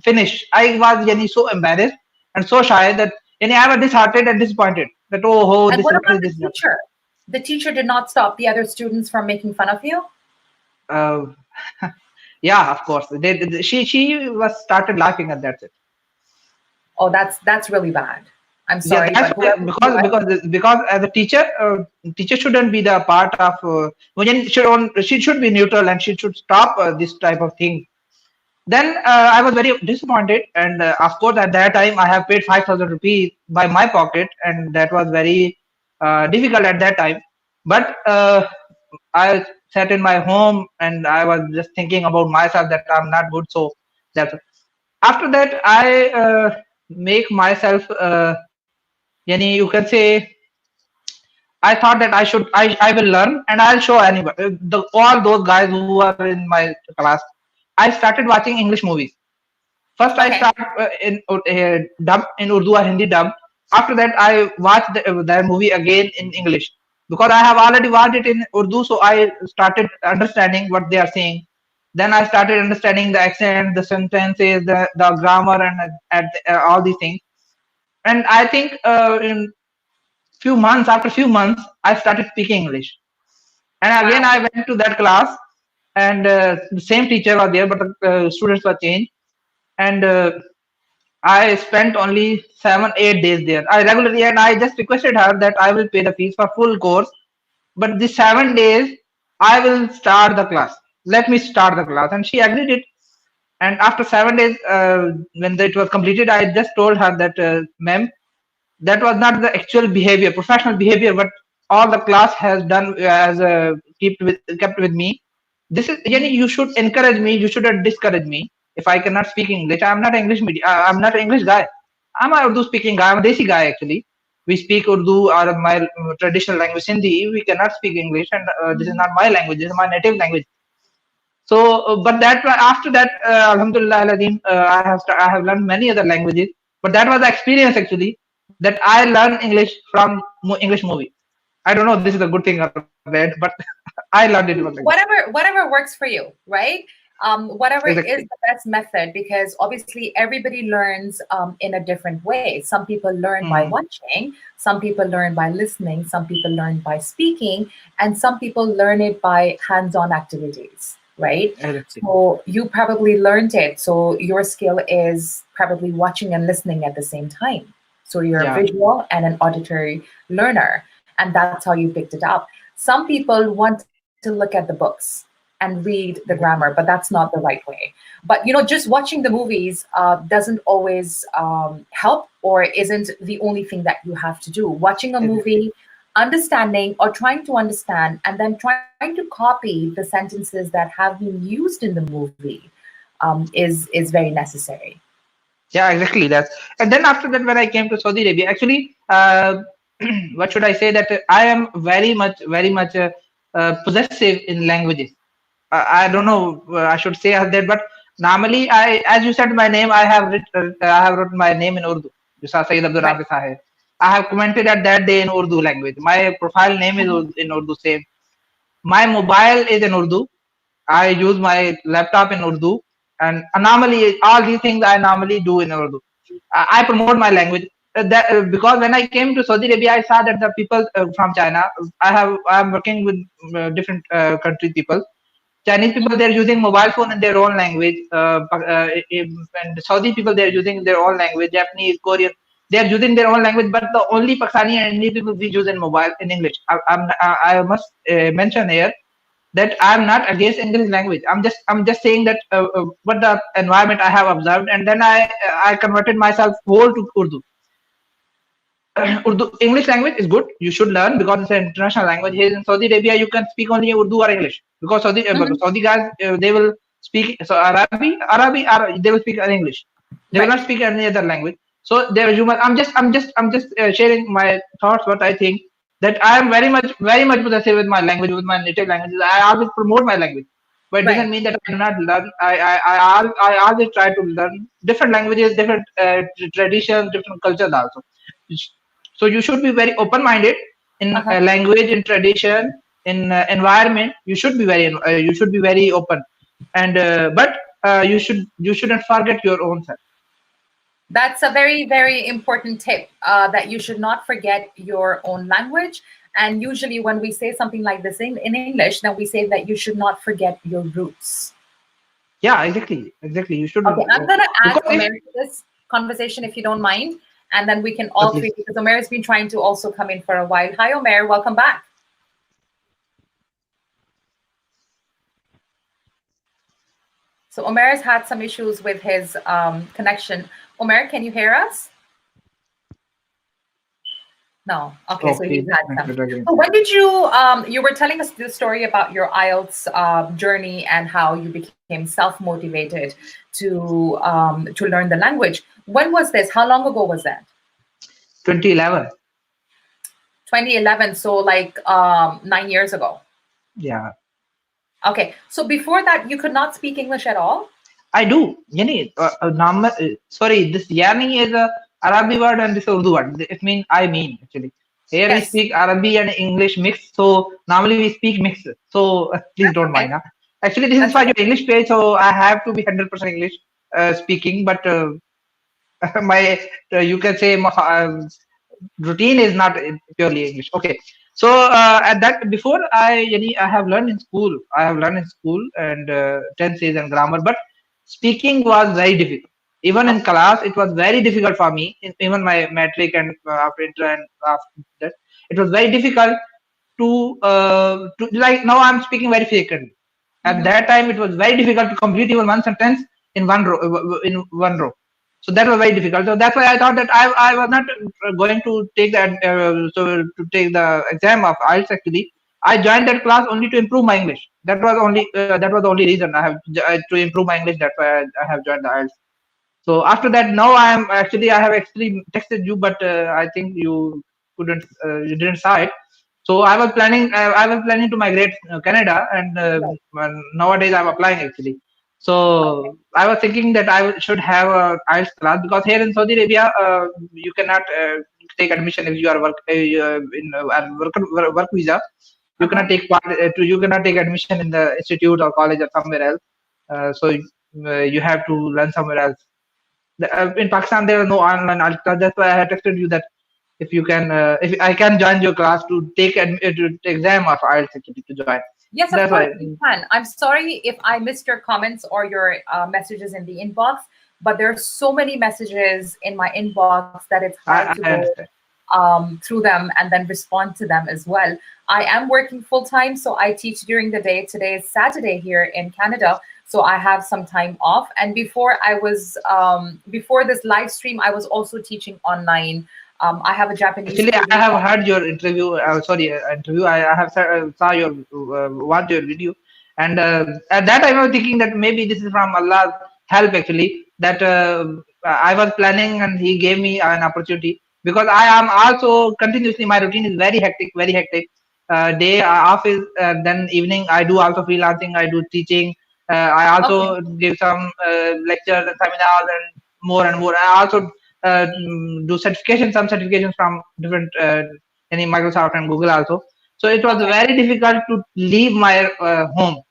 Finished. I was so embarrassed and so shy that I was disheartened and disappointed. That And this what what about is the this? teacher? The teacher did not stop the other students from making fun of you? Uh, yeah, of course. She was started laughing at that. Oh, that's really bad. I'm Yeah, sorry, that's but why, whoever you are, because as a teacher, teacher shouldn't be the part of. She should be neutral and she should stop this type of thing. Then I was very disappointed, and of course at that time I have paid 5,000 rupees by my pocket, and that was very difficult at that time. But I sat in my home and I was just thinking about myself that I'm not good. So that after that I make myself. You can say I thought that I will learn and I'll show anybody all those guys who are in my class. I started watching English movies. First I okay. start in dub in Urdu or Hindi dub. After that I watch the movie again in English because I have already watched it in Urdu, so I started understanding what they are saying. Then I started understanding the accent, the sentences, the grammar, and all these things. And I think in few months I started speaking English, and again Wow. I went to that class, and the same teacher was there, but the students were changed, and I spent only 7 8 days there. I regularly, and I just requested her that I will pay the fees for full course, but the 7 days I will start the class. Let me start the class, and she agreed it. And after 7 days, when it was completed, I just told her that, ma'am, That was not the actual behavior, professional behavior, but all the class has done as kept with me. This is, yani, you should encourage me, you shouldn't discourage me. If I cannot speak English, I'm not English medium, I'm not an English guy. I'm a Urdu speaking guy, I'm a Desi guy actually. We speak Urdu or my traditional language Hindi. We cannot speak English, and this is not my language, this is my native language. So, but that after that, Alhamdulillah, Aladdin, I have learned many other languages. But that was the experience actually that I learned English from English movie. I don't know if this is a good thing or bad, but I learned it was like that. Whatever works for you, right? Whatever Exactly. is the best method, because obviously everybody learns in a different way. Some people learn by Mm, watching, some people learn by listening, some people learn by speaking, and some people learn it by hands-on activities, right? exactly. So you probably learned it. So your skill is probably watching and listening at the same time. So you're a Yeah. visual and an auditory learner, and that's how you picked it up. Some people want to look at the books and read the grammar, but that's not the right way. But just watching the movies doesn't always help, or isn't the only thing that you have to do. Watching a Exactly. movie, understanding or trying to understand, and then trying to copy the sentences that have been used in the movie is very necessary. Yeah, exactly. That's, and then after that, when I came to Saudi Arabia, actually, what should I say? That I am very much possessive in languages. I don't know. I should say that, but normally, as you said, my name, I have written my name in Urdu. Jusa Sayyid Abdul Right. Rafi Sahib. I have commented at that day in Urdu language. My profile name is Mhm. in Urdu. Same. My mobile is in Urdu. I use my laptop in Urdu, and normally all these things I normally do in Urdu. I promote my language. Because when I came to Saudi Arabia, I saw that the people from China. I'm working with different country people. Chinese people, they're using mobile phone in their own language. And Saudi people, they're using their own language. Japanese, Korean, they're using their own language. But the only Pakistani and Indian people we use in mobile in English. I must mention here that I'm not against English language. I'm just saying that what the environment I have observed, and then I converted myself whole to Urdu. Urdu English language is good. You should learn because it's an international language. Here in Saudi Arabia, you can speak only Urdu or English because Mhm. Saudi guys they will speak so Arabic, they will speak English. They will Right. not speak any other language. So there you must. I'm just sharing my thoughts. What I think that I am very much possessive with my language, with my native languages. I always promote my language, but it doesn't Right. mean that I do not learn. I always try to learn different languages, different traditions, different cultures also. So you should be very open-minded in Uh-huh. language, in tradition, in environment. You should be very open, and but you shouldn't forget your own self. That's a very, very important tip, that you should not forget your own language. And usually, when we say something like this in English, then we say that you should not forget your roots. Yeah, exactly. You Okay, shouldn't I'm going to add because if Omer to this conversation if you don't mind. And then we can all please. three, because Omer has been trying to also come in for a while. Hi, Omer. Welcome back. So, Omer has had some issues with his connection. Omer, can you hear us? No. Okay, so he's Okay, had thank some. you again. So when did you were telling us the story about your IELTS journey and how you became self-motivated to learn the language. When was this? How long ago was that? 2011. 2011. So like 9 years ago. Yeah, Okay. So before that, you could not speak English at all? I do. Yani, sorry, this yani is a Arabic word and this Urdu word. It means I mean actually. Here we Yes. speak Arabic and English mixed. So normally we speak mixed. So please That's don't mind. okay. Huh? Actually, this is That's for your okay. English page, so I have to be 100% English speaking. But my you can say routine is not purely English. Okay. So at that before I have learned in school. I have learned in school and tenses and grammar, but speaking was very difficult. Even in Okay. class, it was very difficult for me. Even my metric and after inter and after that, it was very difficult to like now I'm speaking very frequently. At Mm-hmm. that time, it was very difficult to complete even one sentence in one row. In one row So that was very difficult. So that's why I thought that I was not going to take that to take the exam of IELTS. Actually, I joined that class only to improve my English. That was the only reason I have to improve my English. That's why I have joined the IELTS. So after that, now I have actually texted you, but I think you didn't saw it. So I was planning to migrate Canada, and Right. nowadays I'm applying actually. Okay. So I was thinking that should have a IELTS class, because here in Saudi Arabia, you cannot take admission if you are in work visa. You Uh-huh. cannot take you cannot take admission in the institute or college or somewhere else. You have to learn somewhere else. In Pakistan, there are no online art class. That's why I had texted you that if I can join your class to take to exam of IELTS actually to join. Yes, of That's course why. you can. I'm sorry if I missed your comments or your messages in the inbox, but there are so many messages in my inbox that it's hard to I go understand. through them and then respond to them as well. I am working full time, so I teach during the day. Today is Saturday here in Canada, so I have some time off. And before this live stream, I was also teaching online. I have a Japanese Actually, I student. have heard your interview. Sorry, interview. I have saw your watched your video, and at that time I was thinking that maybe this is from Allah's help. Actually, that I was planning, and He gave me an opportunity, because I am also continuously. My routine is very hectic, very hectic. Day office, then evening I do also freelancing. I do teaching. I Okay, also give some lectures and seminars and more and more. I also do some certifications from different any Microsoft and Google also. So it was okay, very difficult to leave my home.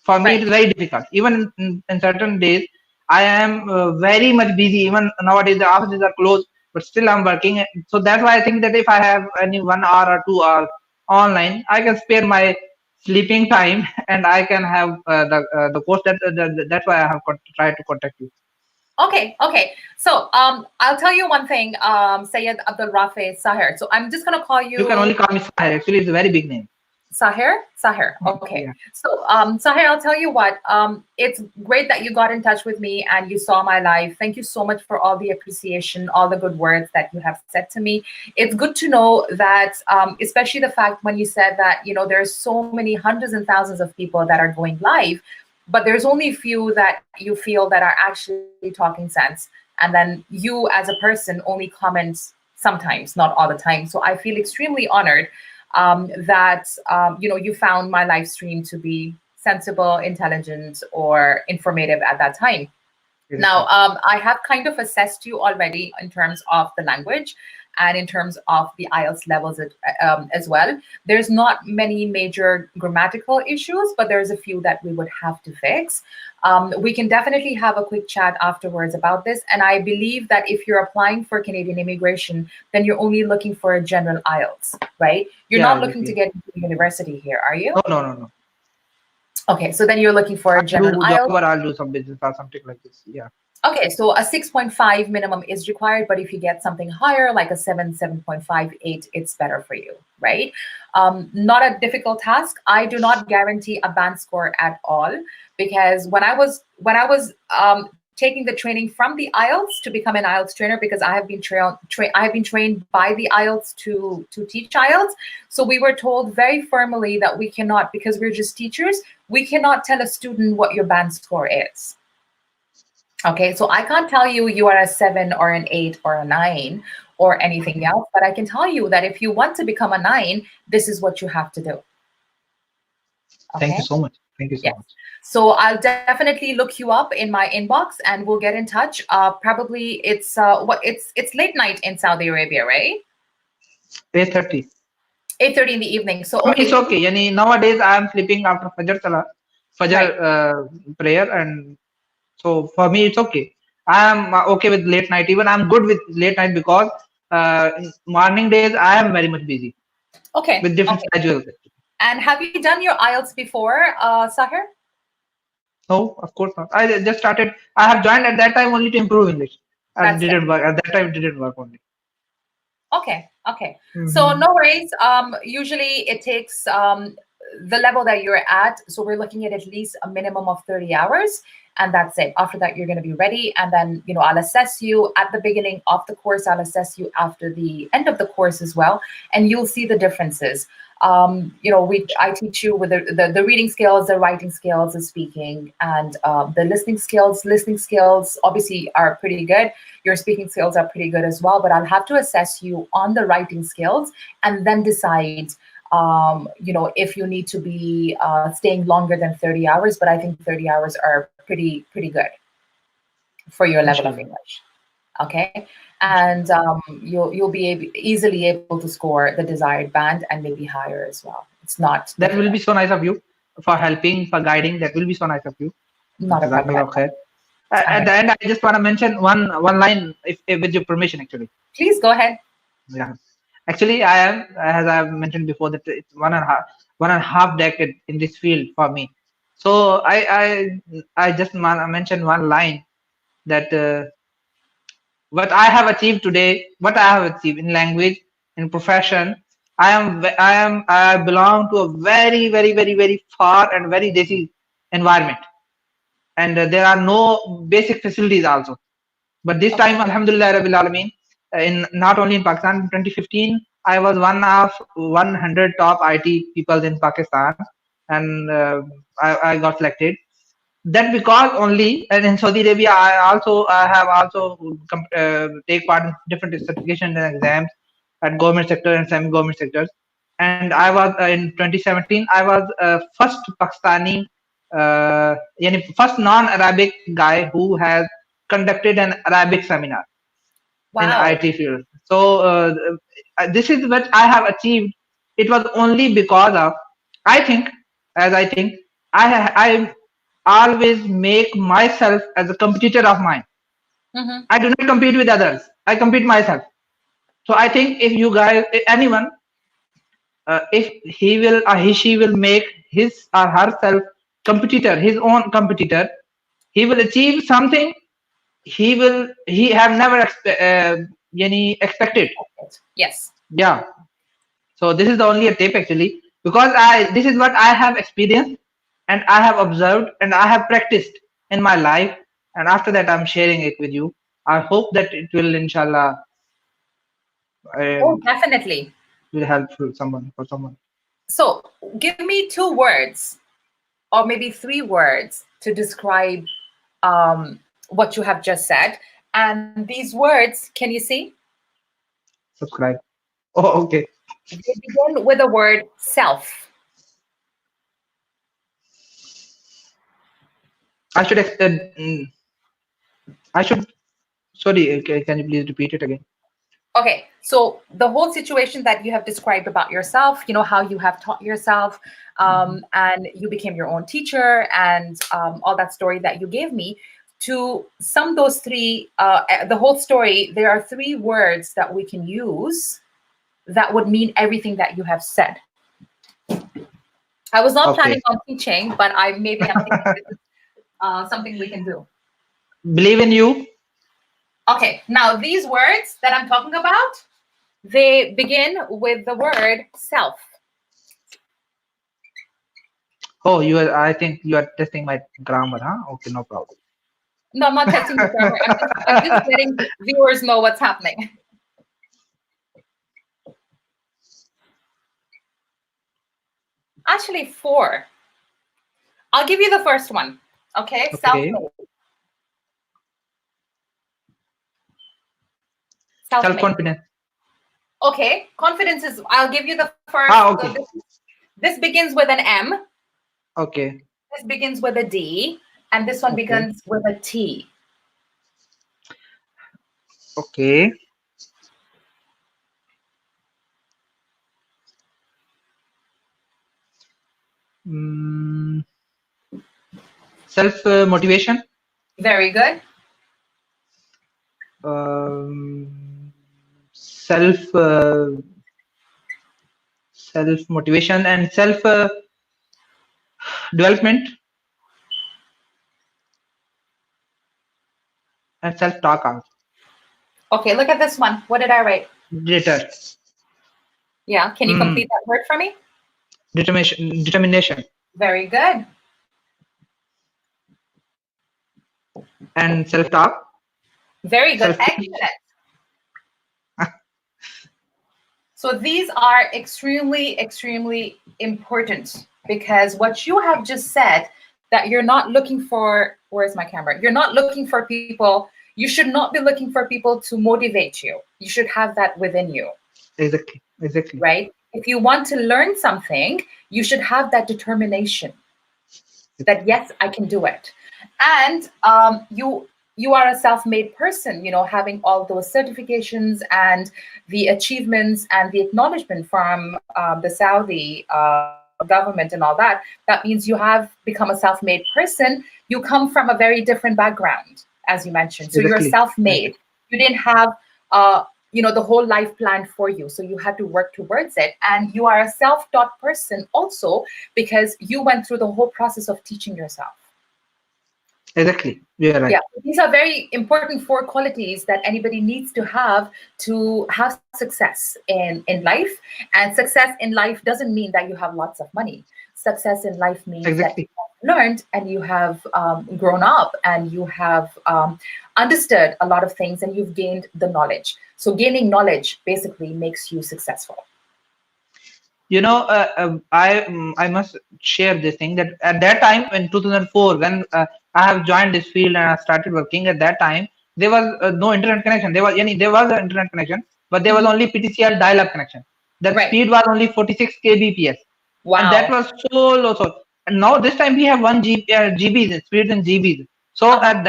For me, it right. is very difficult. Even in certain days, I am very much busy. Even nowadays, the offices are closed, but still I'm working. So that's why I think that if I have any 1 hour or 2 hours online, I can spare my sleeping time and I can have the course. That's why I have tried to contact you. Okay, okay. So I'll tell you one thing, Sayed Abdul Rafi Sahir. So I'm just gonna call You can only you call me Sahir. Actually, it's a very big name. Sahir. Sahir. Okay. Yeah. So Sahir, I'll tell you what. It's great that you got in touch with me and you saw my live. Thank you so much for all the appreciation, all the good words that you have said to me. It's good to know that, especially the fact when you said that there's so many hundreds and thousands of people that are going live, but there's only few that you feel that are actually talking sense, and then you as a person only comment sometimes, not all the time. So I feel extremely honored that you found my live stream to be sensible, intelligent, or informative at that time. Now, Exactly. I have kind of assessed you already in terms of the language and in terms of the IELTS levels as well. There's not many major grammatical issues, but there's a few that we would have to fix. We can definitely have a quick chat afterwards about this. And I believe that if you're applying for Canadian immigration, then you're only looking for a general IELTS, right? You're Yeah, not looking to exactly. get into university here, are you? No, no, no, no. Okay, so then you're looking for a I'll general do job IELTS. or I'll do some business or something like this. Yeah. Okay, so a 6.5 minimum is required, but if you get something higher, like a 7.58, it's better for you, right? Not a difficult task. I do not guarantee a band score at all, because when I was taking the training from the IELTS to become an IELTS trainer, because I have been trained by the IELTS to teach IELTS. So we were told very firmly that we cannot, because we're just teachers, we cannot tell a student what your band score is. Okay, so I can't tell you you are a 7 or an 8 or a 9 or anything else, but I can tell you that if you want to become a 9, this is what you have to do. Thank Okay, you so much. Thank you so yes. much. So I'll definitely look you up in my inbox and we'll get in touch. Probably it's late night in Saudi Arabia, right? 8:30. 8:30 in the evening. So For me, okay, it's okay. Yani, nowadays, I am sleeping after Fajr right. prayer, and so for me, it's okay. I am okay with late night. Even I'm good with late night, because in morning days I am very much busy Okay, with different okay. schedules. And have you done your IELTS before, Sahir? No, of course not. I just started. I have joined at that time only to improve English. And That's it. didn't work at that time. It didn't work only. Okay, okay. So Hmm. no worries. Usually it takes the level that you're at. So we're looking at least a minimum of 30 hours. and that's it. After that, you're going to be ready. And then, I'll assess you at the beginning of the course. I'll assess you after the end of the course as well. And you'll see the differences. I teach you with the reading skills, the writing skills, the speaking, and the listening skills. Listening skills obviously are pretty good. Your speaking skills are pretty good as well, but I'll have to assess you on the writing skills and then decide, if you need to be staying longer than 30 hours. But I think 30 hours are pretty good for your level of English. Okay. And you'll be easily able to score the desired band and maybe higher as well. It's not that will be so nice of you for helping, for guiding. That will be so nice of you. not a problem. At the end, I just want to mention one line, if with your permission, actually. Please go ahead. Yeah, actually, I am, as I've mentioned before, that it's one and a half decade in this field for me. So I just mentioned one line that what I have achieved today, what I have achieved in language, in profession, I belong to a very, very, very, very far and very desi environment, and there are no basic facilities also. But this time, Alhamdulillah Rabbil Alameen, in not only in Pakistan, in 2015, I was one of 100 top IT people in Pakistan, and I got selected. That because only, and in Saudi Arabia, I have also take part in different certification and exams at government sector and semi-government sectors. And I was in 2017, I was first Pakistani, first non-Arabic guy who has conducted an Arabic seminar in IT field. So this is what I have achieved. It was only because of, I think I always make myself as a competitor of mine. I do not compete with others. I compete myself. So I think if you guys, anyone, if she will make his or herself competitor, his own competitor, he will achieve something he have never expected. Yes. Yeah. So this is the only a tip actually, because this is what I have experienced and I have observed and I have practiced in my life, and after that I'm sharing it with you. I hope that it will, inshallah, definitely will help someone. So give me 2 words or maybe 3 words to describe what you have just said. And these words, can you see? Subscribe. Oh, okay. They begin with the word self. Sorry, can you please repeat it again? Okay, so the whole situation that you have described about yourself, how you have taught yourself, and you became your own teacher, and all that story that you gave me, to sum those 3, the whole story, there are 3 words that we can use that would mean everything that you have said. I was not planning on teaching, but I'm thinking this is something we can do. Believe in you. Okay, now these words that I'm talking about, they begin with the word self. Oh, I think you are testing my grammar, huh? Okay, no problem. No, I'm not testing the grammar. I'm just letting viewers know what's happening. Actually, 4. I'll give you the first one. Okay. Self-confidence. Okay. Confidence is, I'll give you the first. Okay. So this begins with an M. Okay. This begins with a D. And this one begins with a T. Okay. Self-motivation. Very good. Self-motivation and self-development and self-talk out. Okay, look at this one. What did I write? Glitter. Yeah, can you complete that word for me? Determination. Very good. and self-talk, Very good. self-speech. Excellent. So these are extremely, extremely important because what you have just said, that you're not looking for, where's my camera? You're not looking for people, you should not be looking for people to motivate you. You should have that within you, Exactly. right? If you want to learn something, you should have that determination that yes, I can do it. And you are a self-made person, having all those certifications and the achievements and the acknowledgement from the Saudi government and all that. That means you have become a self-made person. You come from a very different background, as you mentioned. So you're Exactly. self-made. You didn't have the whole life planned for you. So you had to work towards it. And you are a self-taught person also because you went through the whole process of teaching yourself. Exactly. You're right. Yeah, these are very important four qualities that anybody needs to have success in life. And success in life doesn't mean that you have lots of money. Success in life means that Exactly. you have learned and you have grown up and you have understood a lot of things and you've gained the knowledge. So gaining knowledge basically makes you successful. I must share this thing that at that time in 2004, when I have joined this field and I started working, at that time there was no internet connection. There was an internet connection, but there was Mhm. only PTCL dial-up connection. That Right. speed was only 46 kbps, and that Wow. was so low. So and now this time we have 1 GBs, speed in GBs. So Uh-huh. at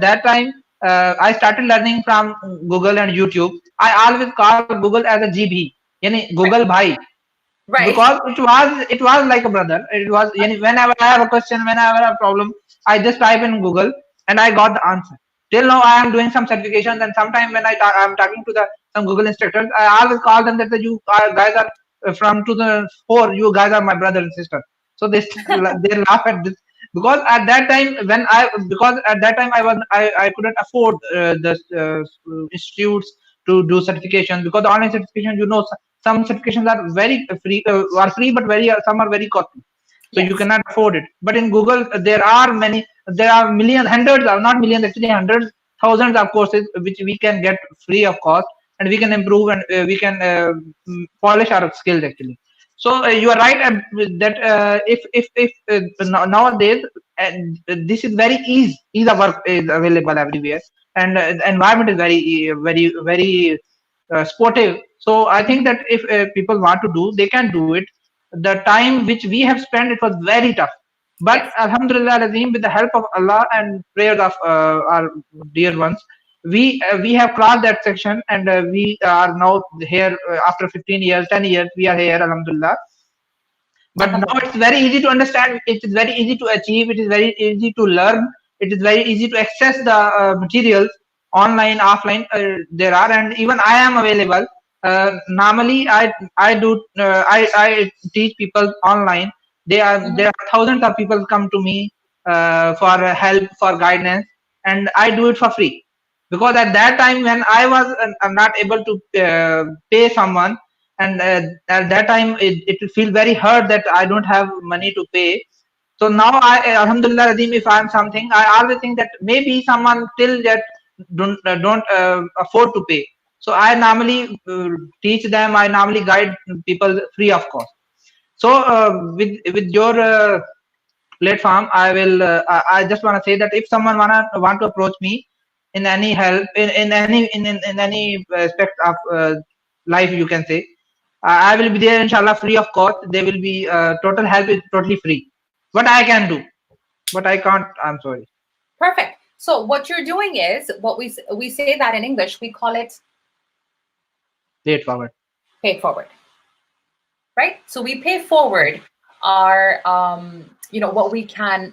that time, I started learning from Google and YouTube. I always call Google as a GB, Google Right. Bhai, Right. because it was like a brother. It was, whenever I have a question, whenever I have a problem, I just type in Google and I got the answer. Till now I am doing some certifications, and sometimes when I'm talking to the some Google instructors, I always call them that you guys are from 2004, you guys are my brother and sister. So they laugh at this, because at that time I couldn't afford the institutes to do certification, because the online certification, some certifications are very free, are free, but some are very costly, so you Yes. cannot afford it. But in Google, there are millions, hundreds, or not millions, actually hundreds, thousands of courses which we can get free of cost, and we can improve, and we can polish our skills actually. So you are right, that if nowadays, this is very ease of work is available everywhere, and the environment is very very sportive. So I think that if people want to do, they can do it. The time which we have spent, it was very tough, but Yes. Alhamdulillah Azim, with the help of Allah and prayers of our dear ones, we have crossed that section, and we are now here after 15 years, 10 years. We are here, Alhamdulillah. But now Alhamdulillah. it's very easy to understand. It is very easy to achieve. It is very easy to learn. It is very easy to access the materials online, offline. There are, and even I am available. Normally, I do I teach people online. There Mhm. are thousands of people come to me for help, for guidance, and I do it for free, because at that time when I was not able to pay someone, and at that time it will feel very hurt that I don't have money to pay. So now Alhamdulillah Radim, if I'm something, I always think that maybe someone till that don't afford to pay. So I normally teach them, I normally guide people free of cost. So with your platform, I just want to say that if someone want to approach me in any help, in any aspect of life, you can say, I will be there, inshallah, free of cost. There will be total help is totally free. What I can do, but I can't, I'm sorry. Perfect. So what you're doing is what we say that in English, we call it Straight forward. pay forward, right? So we pay forward our what we can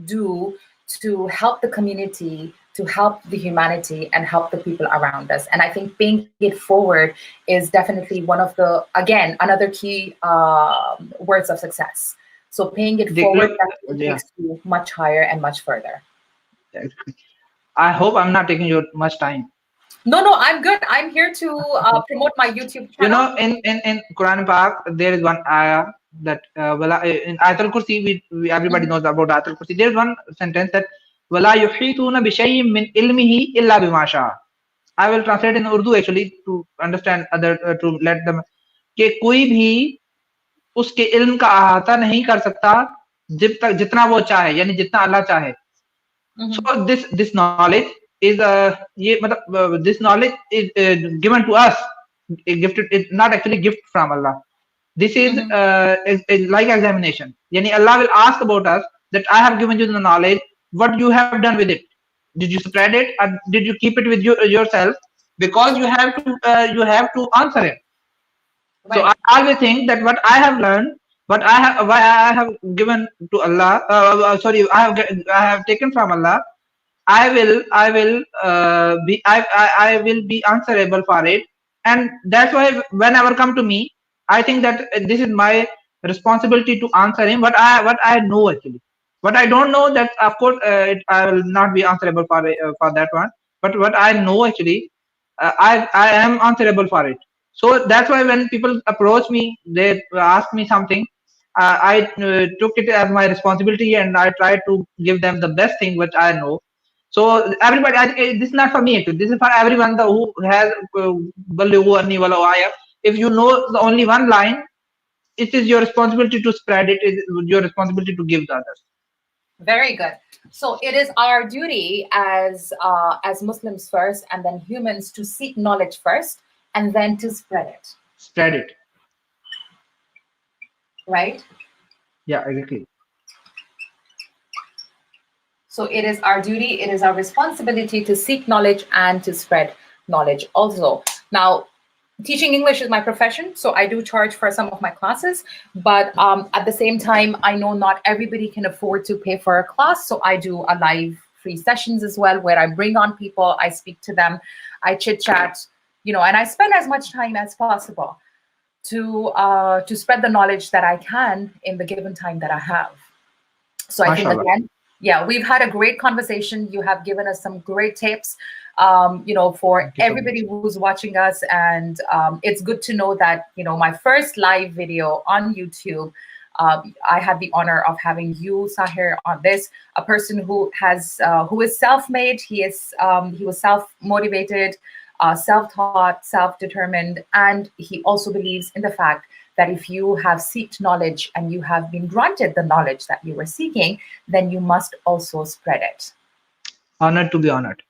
do to help the community, to help the humanity, and help the people around us. And I think paying it forward is definitely one of the, again, another key words of success. So paying it forward Look, definitely yeah, takes you much higher and much further. I hope I'm not taking your much time. No, I'm good. I'm here to promote my YouTube channel. In Quran Pak, there is one ayah that in Ayatul Kursi, everybody Mhm. knows about Ayatul Kursi. There is one sentence that وَلَا يُحِيطُونَ بِشَيْءٍ مِّنْ عِلْمِهِ إِلَّا بِمَا شَاءَ. I will translate in Urdu actually to understand other to let them कि कोई भी उसके इल्म का अहाता नहीं कर सकता जब तक जितना वो चाहे, यानी जितना अल्लाह चाहे. So this knowledge is ये मतलब this knowledge is given to us, gifted. It's not actually gift from Allah. This is like examination. Yani Allah will ask about us that I have given you the knowledge. What you have done with it? Did you spread it, or did you keep it with yourself? Because you have to answer it. Right. So I always think that what I have learned, what I have given to Allah, sorry, I have taken from Allah. I will be answerable for it, and that's why whenever come to me, I think that this is my responsibility to answer him. What I know actually, what I don't know, that of course I will not be answerable for that one. But what I know actually, I am answerable for it. So that's why when people approach me, they ask me something. I took it as my responsibility, and I try to give them the best thing which I know. So everybody, this is not for me actually. This is for everyone who has. If you know the only one line, it is your responsibility to spread it. It is your responsibility to give the others. Very good. So it is our duty as Muslims first, and then humans, to seek knowledge first, and then to spread it. Spread it. Right? Yeah, exactly. So it is our duty, it is our responsibility to seek knowledge and to spread knowledge also. Now, teaching English is my profession, so I do charge for some of my classes, but at the same time, I know not everybody can afford to pay for a class, so I do a live free sessions as well, where I bring on people, I speak to them, I chit chat, and I spend as much time as possible to spread the knowledge that I can in the given time that I have. So I think, again, yeah, we've had a great conversation. You have given us some great tips, for everybody who's watching us. And it's good to know that, my first live video on YouTube, I had the honor of having you, Sahir, on this, a person who is self-made. He was self-motivated, self-taught, self-determined, and he also believes in the fact that if you have sought knowledge and you have been granted the knowledge that you were seeking, then you must also spread it. Honored to be honored.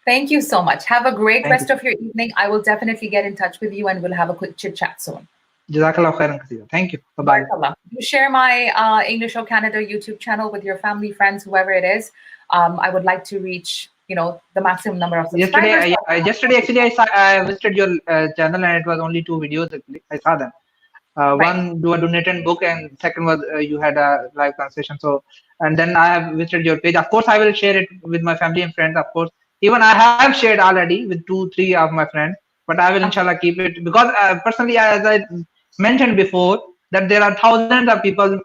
Thank you so much. Have a great rest of your evening. I will definitely get in touch with you, and we'll have a quick chit chat soon. Jazakallah khairan kaseera. Thank you. Bye bye. You share my English O Canada YouTube channel with your family, friends, whoever it is. I would like to reach the maximum number of subscribers. Yesterday actually I visited your channel, and it was only 2 videos actually. I saw them. One, do a donated book, and second was you had a live conversation. So, and then I have visited your page. Of course, I will share it with my family and friends. Of course, even I have shared already with 2-3 of my friends. But I will inshallah keep it, because personally, as I mentioned before, that there are thousands of people,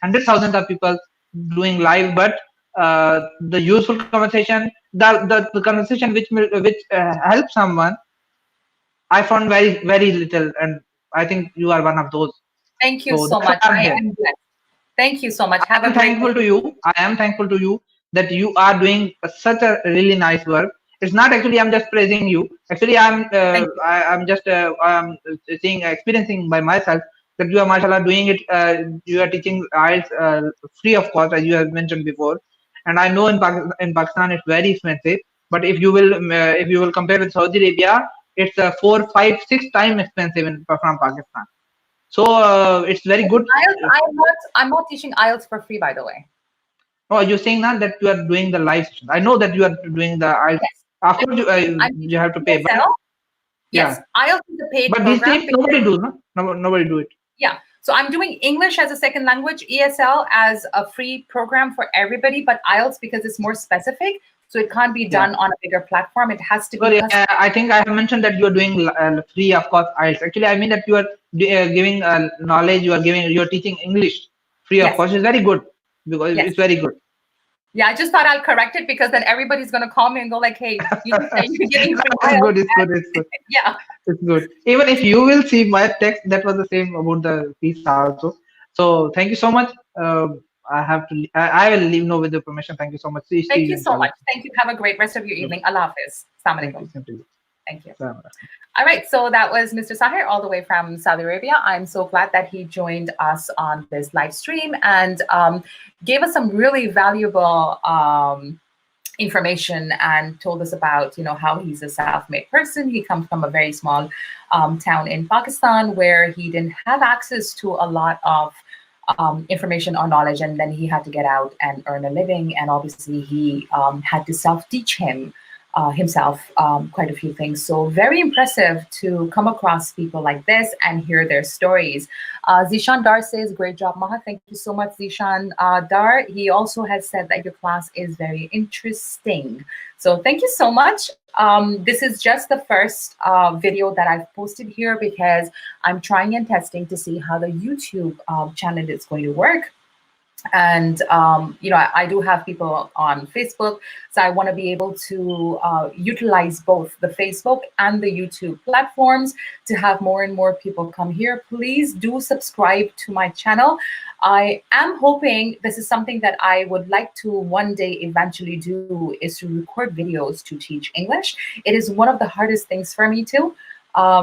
hundreds thousands of people doing live, but the useful conversation, the conversation which helps someone, I found very, very little, and I think you are one of those. Thank you so much. I am blessed. Thank you so much. I am thankful to you. I am thankful to you that you are doing such a really nice work. It's not actually I'm just praising you. Actually, I'm just experiencing by myself that you are, mashallah, doing it. You are teaching IELTS free of cost, as you have mentioned before. And I know in Pakistan it's very expensive. But if you will compare with Saudi Arabia, it's 4, 5, 6 times expensive from Pakistan. So it's very good. I'm not teaching IELTS for free, by the way. Oh, you're saying now that you are doing the live session. I know that you are doing the IELTS. Yes. Of course, you have to pay. But, yes, IELTS is a paid program. But these things nobody does, no? Nobody do it. Yeah. So I'm doing English as a second language, ESL as a free program for everybody, but IELTS, because it's more specific, so it can't be done on a bigger platform. It has to be. I think I have mentioned that you are doing free of cost IELTS. Actually, I mean that you are giving knowledge. You are teaching English free of cost. It's very good, because it's very good. Yeah, I just thought I'll correct it, because then everybody's going to call me and go like, "Hey, you're getting free IELTS." It's good. Yeah, it's good. Even if you will see my text, that was the same about the fees also. So thank you so much. I have to. I will leave now with your permission. Thank you so much. See Thank you, you so inshallah. much. Thank you. Have a great rest of your No, evening. Allah Hafiz. Assalamu thank you. alaikum. Same to you. Thank you. Assalamu alaikum. All right, so that was Mr. Sahir all the way from Saudi Arabia. I'm so glad that he joined us on this live stream and gave us some really valuable information and told us about, how he's a self-made person. He comes from a very small town in Pakistan where he didn't have access to a lot of information or knowledge, and then he had to get out and earn a living. And obviously, he had to self-teach himself quite a few things. So very impressive to come across people like this and hear their stories. Zishan Dar says, great job, Maha. Thank you so much, Zishan Dar. He also has said that your class is very interesting. So thank you so much. This is just the first video that I've posted here because I'm trying and testing to see how the YouTube channel is going to work. And I do have people on Facebook, so I want to be able to utilize both the Facebook and the YouTube platforms to have more and more people come here. Please do subscribe to my channel. I am hoping this is something that I would like to one day eventually do, is to record videos to teach English. It is one of the hardest things for me to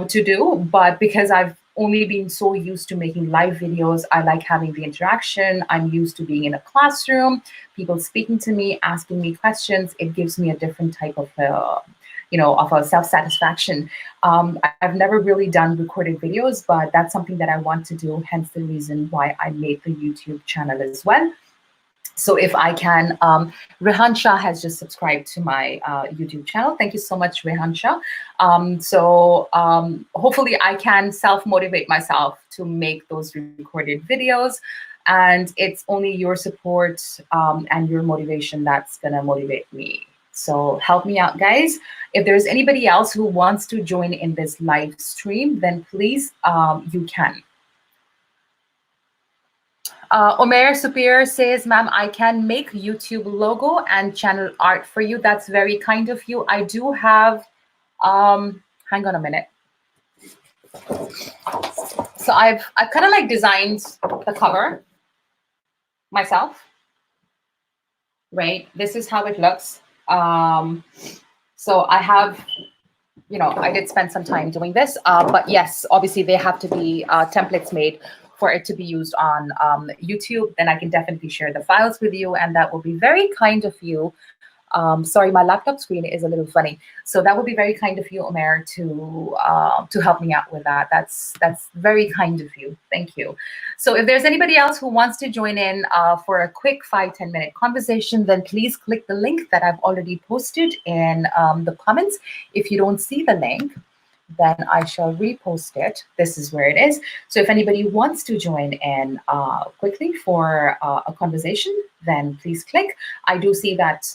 do, but because I've only been so used to making live videos, I like having the interaction. I'm used to being in a classroom, people speaking to me, asking me questions. It gives me a different type of of a self-satisfaction. I've never really done recorded videos, but that's something that I want to do, hence the reason why I made the YouTube channel as well. So if I can, Rehan Shah has just subscribed to my YouTube channel. Thank you so much, Rehan Shah. Hopefully I can self-motivate myself to make those recorded videos. And it's only your support and your motivation that's gonna motivate me. So help me out, guys. If there's anybody else who wants to join in this live stream, then please, you can. Omer Superior says, ma'am, I can make YouTube logo and channel art for you. That's very kind of you. I do have, hang on a minute. So I've kind of like designed the cover myself, right? This is how it looks. So I have, I did spend some time doing this, but yes, obviously they have to be templates made for it to be used on YouTube. Then I can definitely share the files with you, and that will be very kind of you. Sorry, my laptop screen is a little funny. So that would be very kind of you, Omer, to help me out with that. That's very kind of you. Thank you. So if there's anybody else who wants to join in for a quick 5-10 minute conversation, then please click the link that I've already posted in the comments. If you don't see the link, then I shall repost it. This is where it is. So if anybody wants to join in quickly for a conversation, then please click. I do see that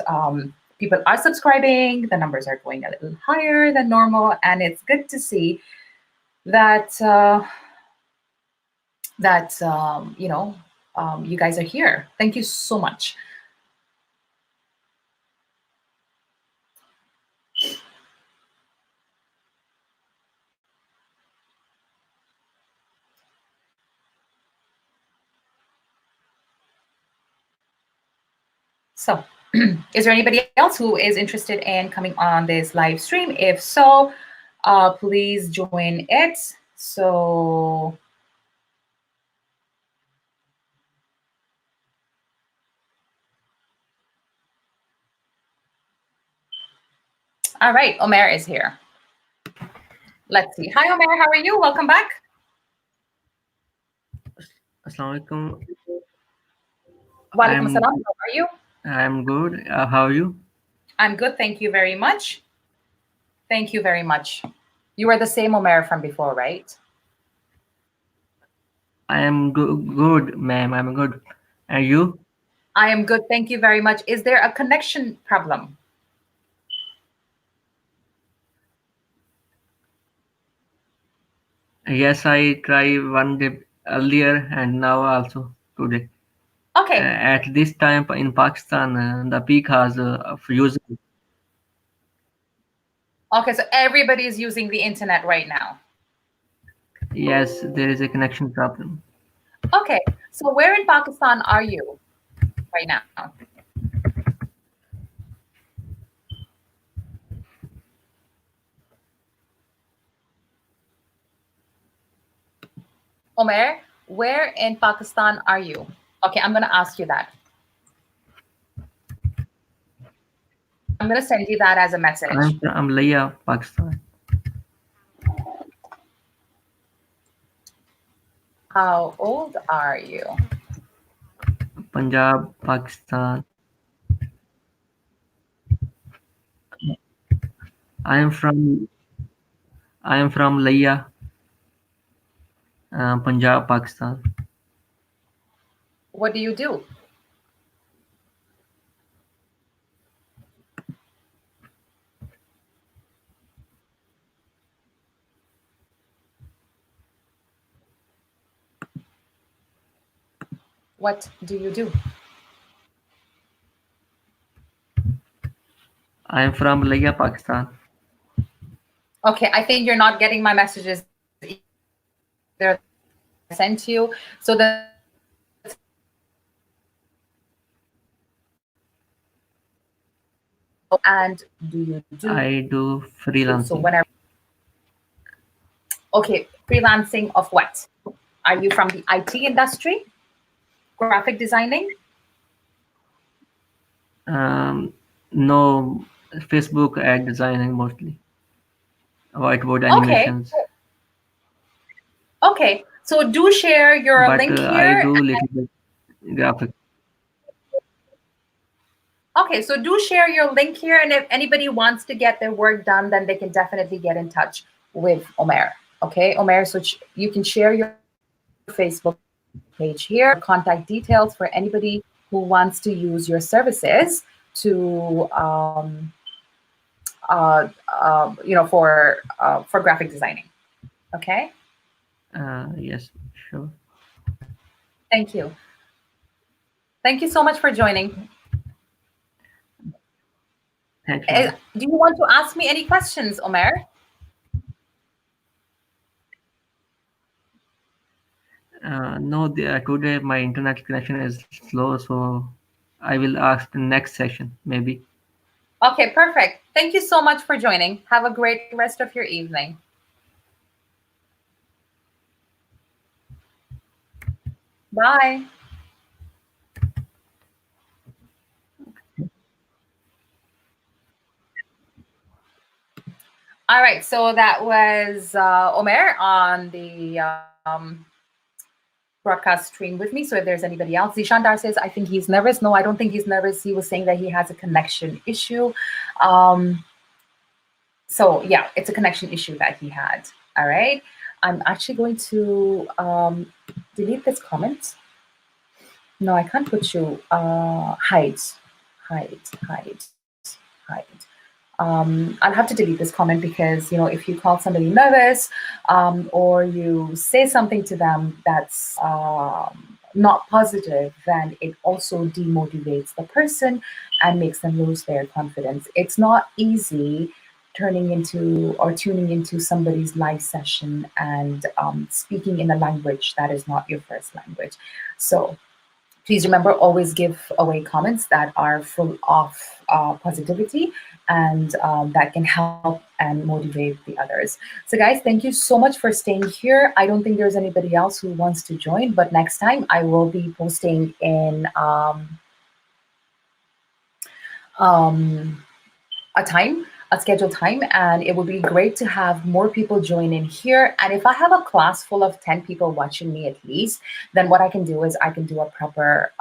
people are subscribing. The numbers are going a little higher than normal, and it's good to see that you guys are here. Thank you so much. So is there anybody else who is interested in coming on this live stream? If so, please join it. So all right, Omer is here. Let's see. Hi, Omer. How are you? Welcome back. Assalamu alaikum. Walaikum salam. How are you? I'm good. How are you? I'm good. Thank you very much. Thank you very much. You are the same Omer from before, right? I am good, ma'am. I'm good. And you? I am good. Thank you very much. Is there a connection problem? Yes, I tried one day earlier and now also today. Okay. At this time in Pakistan, the peak has using. Okay, so everybody is using the internet right now. Yes, there is a connection problem. Okay, so where in Pakistan are you? right now. Omer, where in Pakistan are you? Okay, I'm going to ask you that. I'm going to send you that as a message. I'm Laya, Pakistan. How old are you? Punjab, Pakistan. I am from Laya, Punjab, Pakistan. What do you do? What do you do? I am from Laya, Pakistan. Okay, I think you're not getting my messages either. I sent you. So the and do you do? I do freelancing. So whenever. Okay, freelancing of what? Are you from the IT industry? Graphic designing? No, Facebook ad designing mostly. Whiteboard animations. Okay, so do share your But link I here. do little bit graphic. Okay, so do share your link here, and if anybody wants to get their work done, then they can definitely get in touch with Omer. Okay, Omer, so you can share your Facebook page here, contact details for anybody who wants to use your services to, for graphic designing. Okay. Yes, sure. Thank you. Thank you so much for joining. Thank you. Do you want to ask me any questions, Omer? No, today my internet connection is slow, so I will ask the next session, maybe. Okay, perfect. Thank you so much for joining. Have a great rest of your evening. Bye. All right, so that was Omer on the broadcast stream with me. So if there's anybody else, Zishandar says, I think he's nervous. No, I don't think he's nervous. He was saying that he has a connection issue. So yeah, it's a connection issue that he had. All right. I'm actually going to delete this comment. No, I can't put you. Hide. I'll have to delete this comment because, if you call somebody nervous or you say something to them that's not positive, then it also demotivates the person and makes them lose their confidence. It's not easy tuning into somebody's live session and speaking in a language that is not your first language. So please remember, always give away comments that are full of positivity and that can help and motivate the others. So guys, thank you so much for staying here. I don't think there's anybody else who wants to join, but next time I will be posting in a scheduled time, and it would be great to have more people join in here. And if I have a class full of 10 people watching me at least, then what I can do is I can do a proper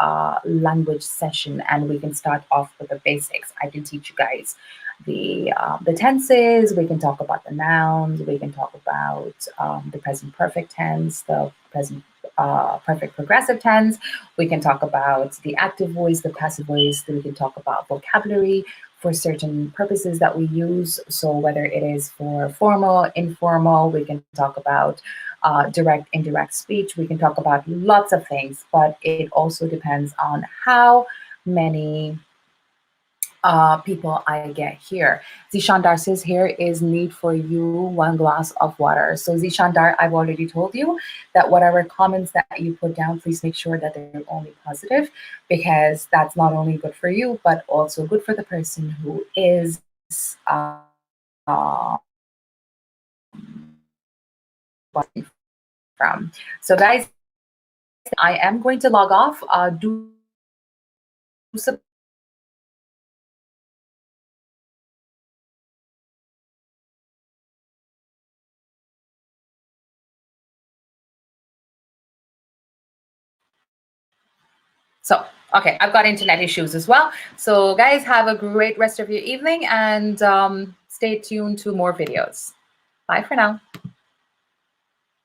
language session, and we can start off with the basics. I can teach you guys the tenses, we can talk about the nouns, we can talk about the present perfect tense, the present perfect progressive tense, we can talk about the active voice, the passive voice, then we can talk about vocabulary for certain purposes that we use. So whether it is for formal, informal, we can talk about direct, indirect speech, we can talk about lots of things, but it also depends on how many people I get here. Zishandar says here is need for you 1 glass of water. So Zishandar, I've already told you that whatever comments that you put down, please make sure that they're only positive, because that's not only good for you, but also good for the person who is from. So guys, I am going to log off. Do So, okay, I've got internet issues as well. So guys, have a great rest of your evening, and stay tuned to more videos. Bye for now.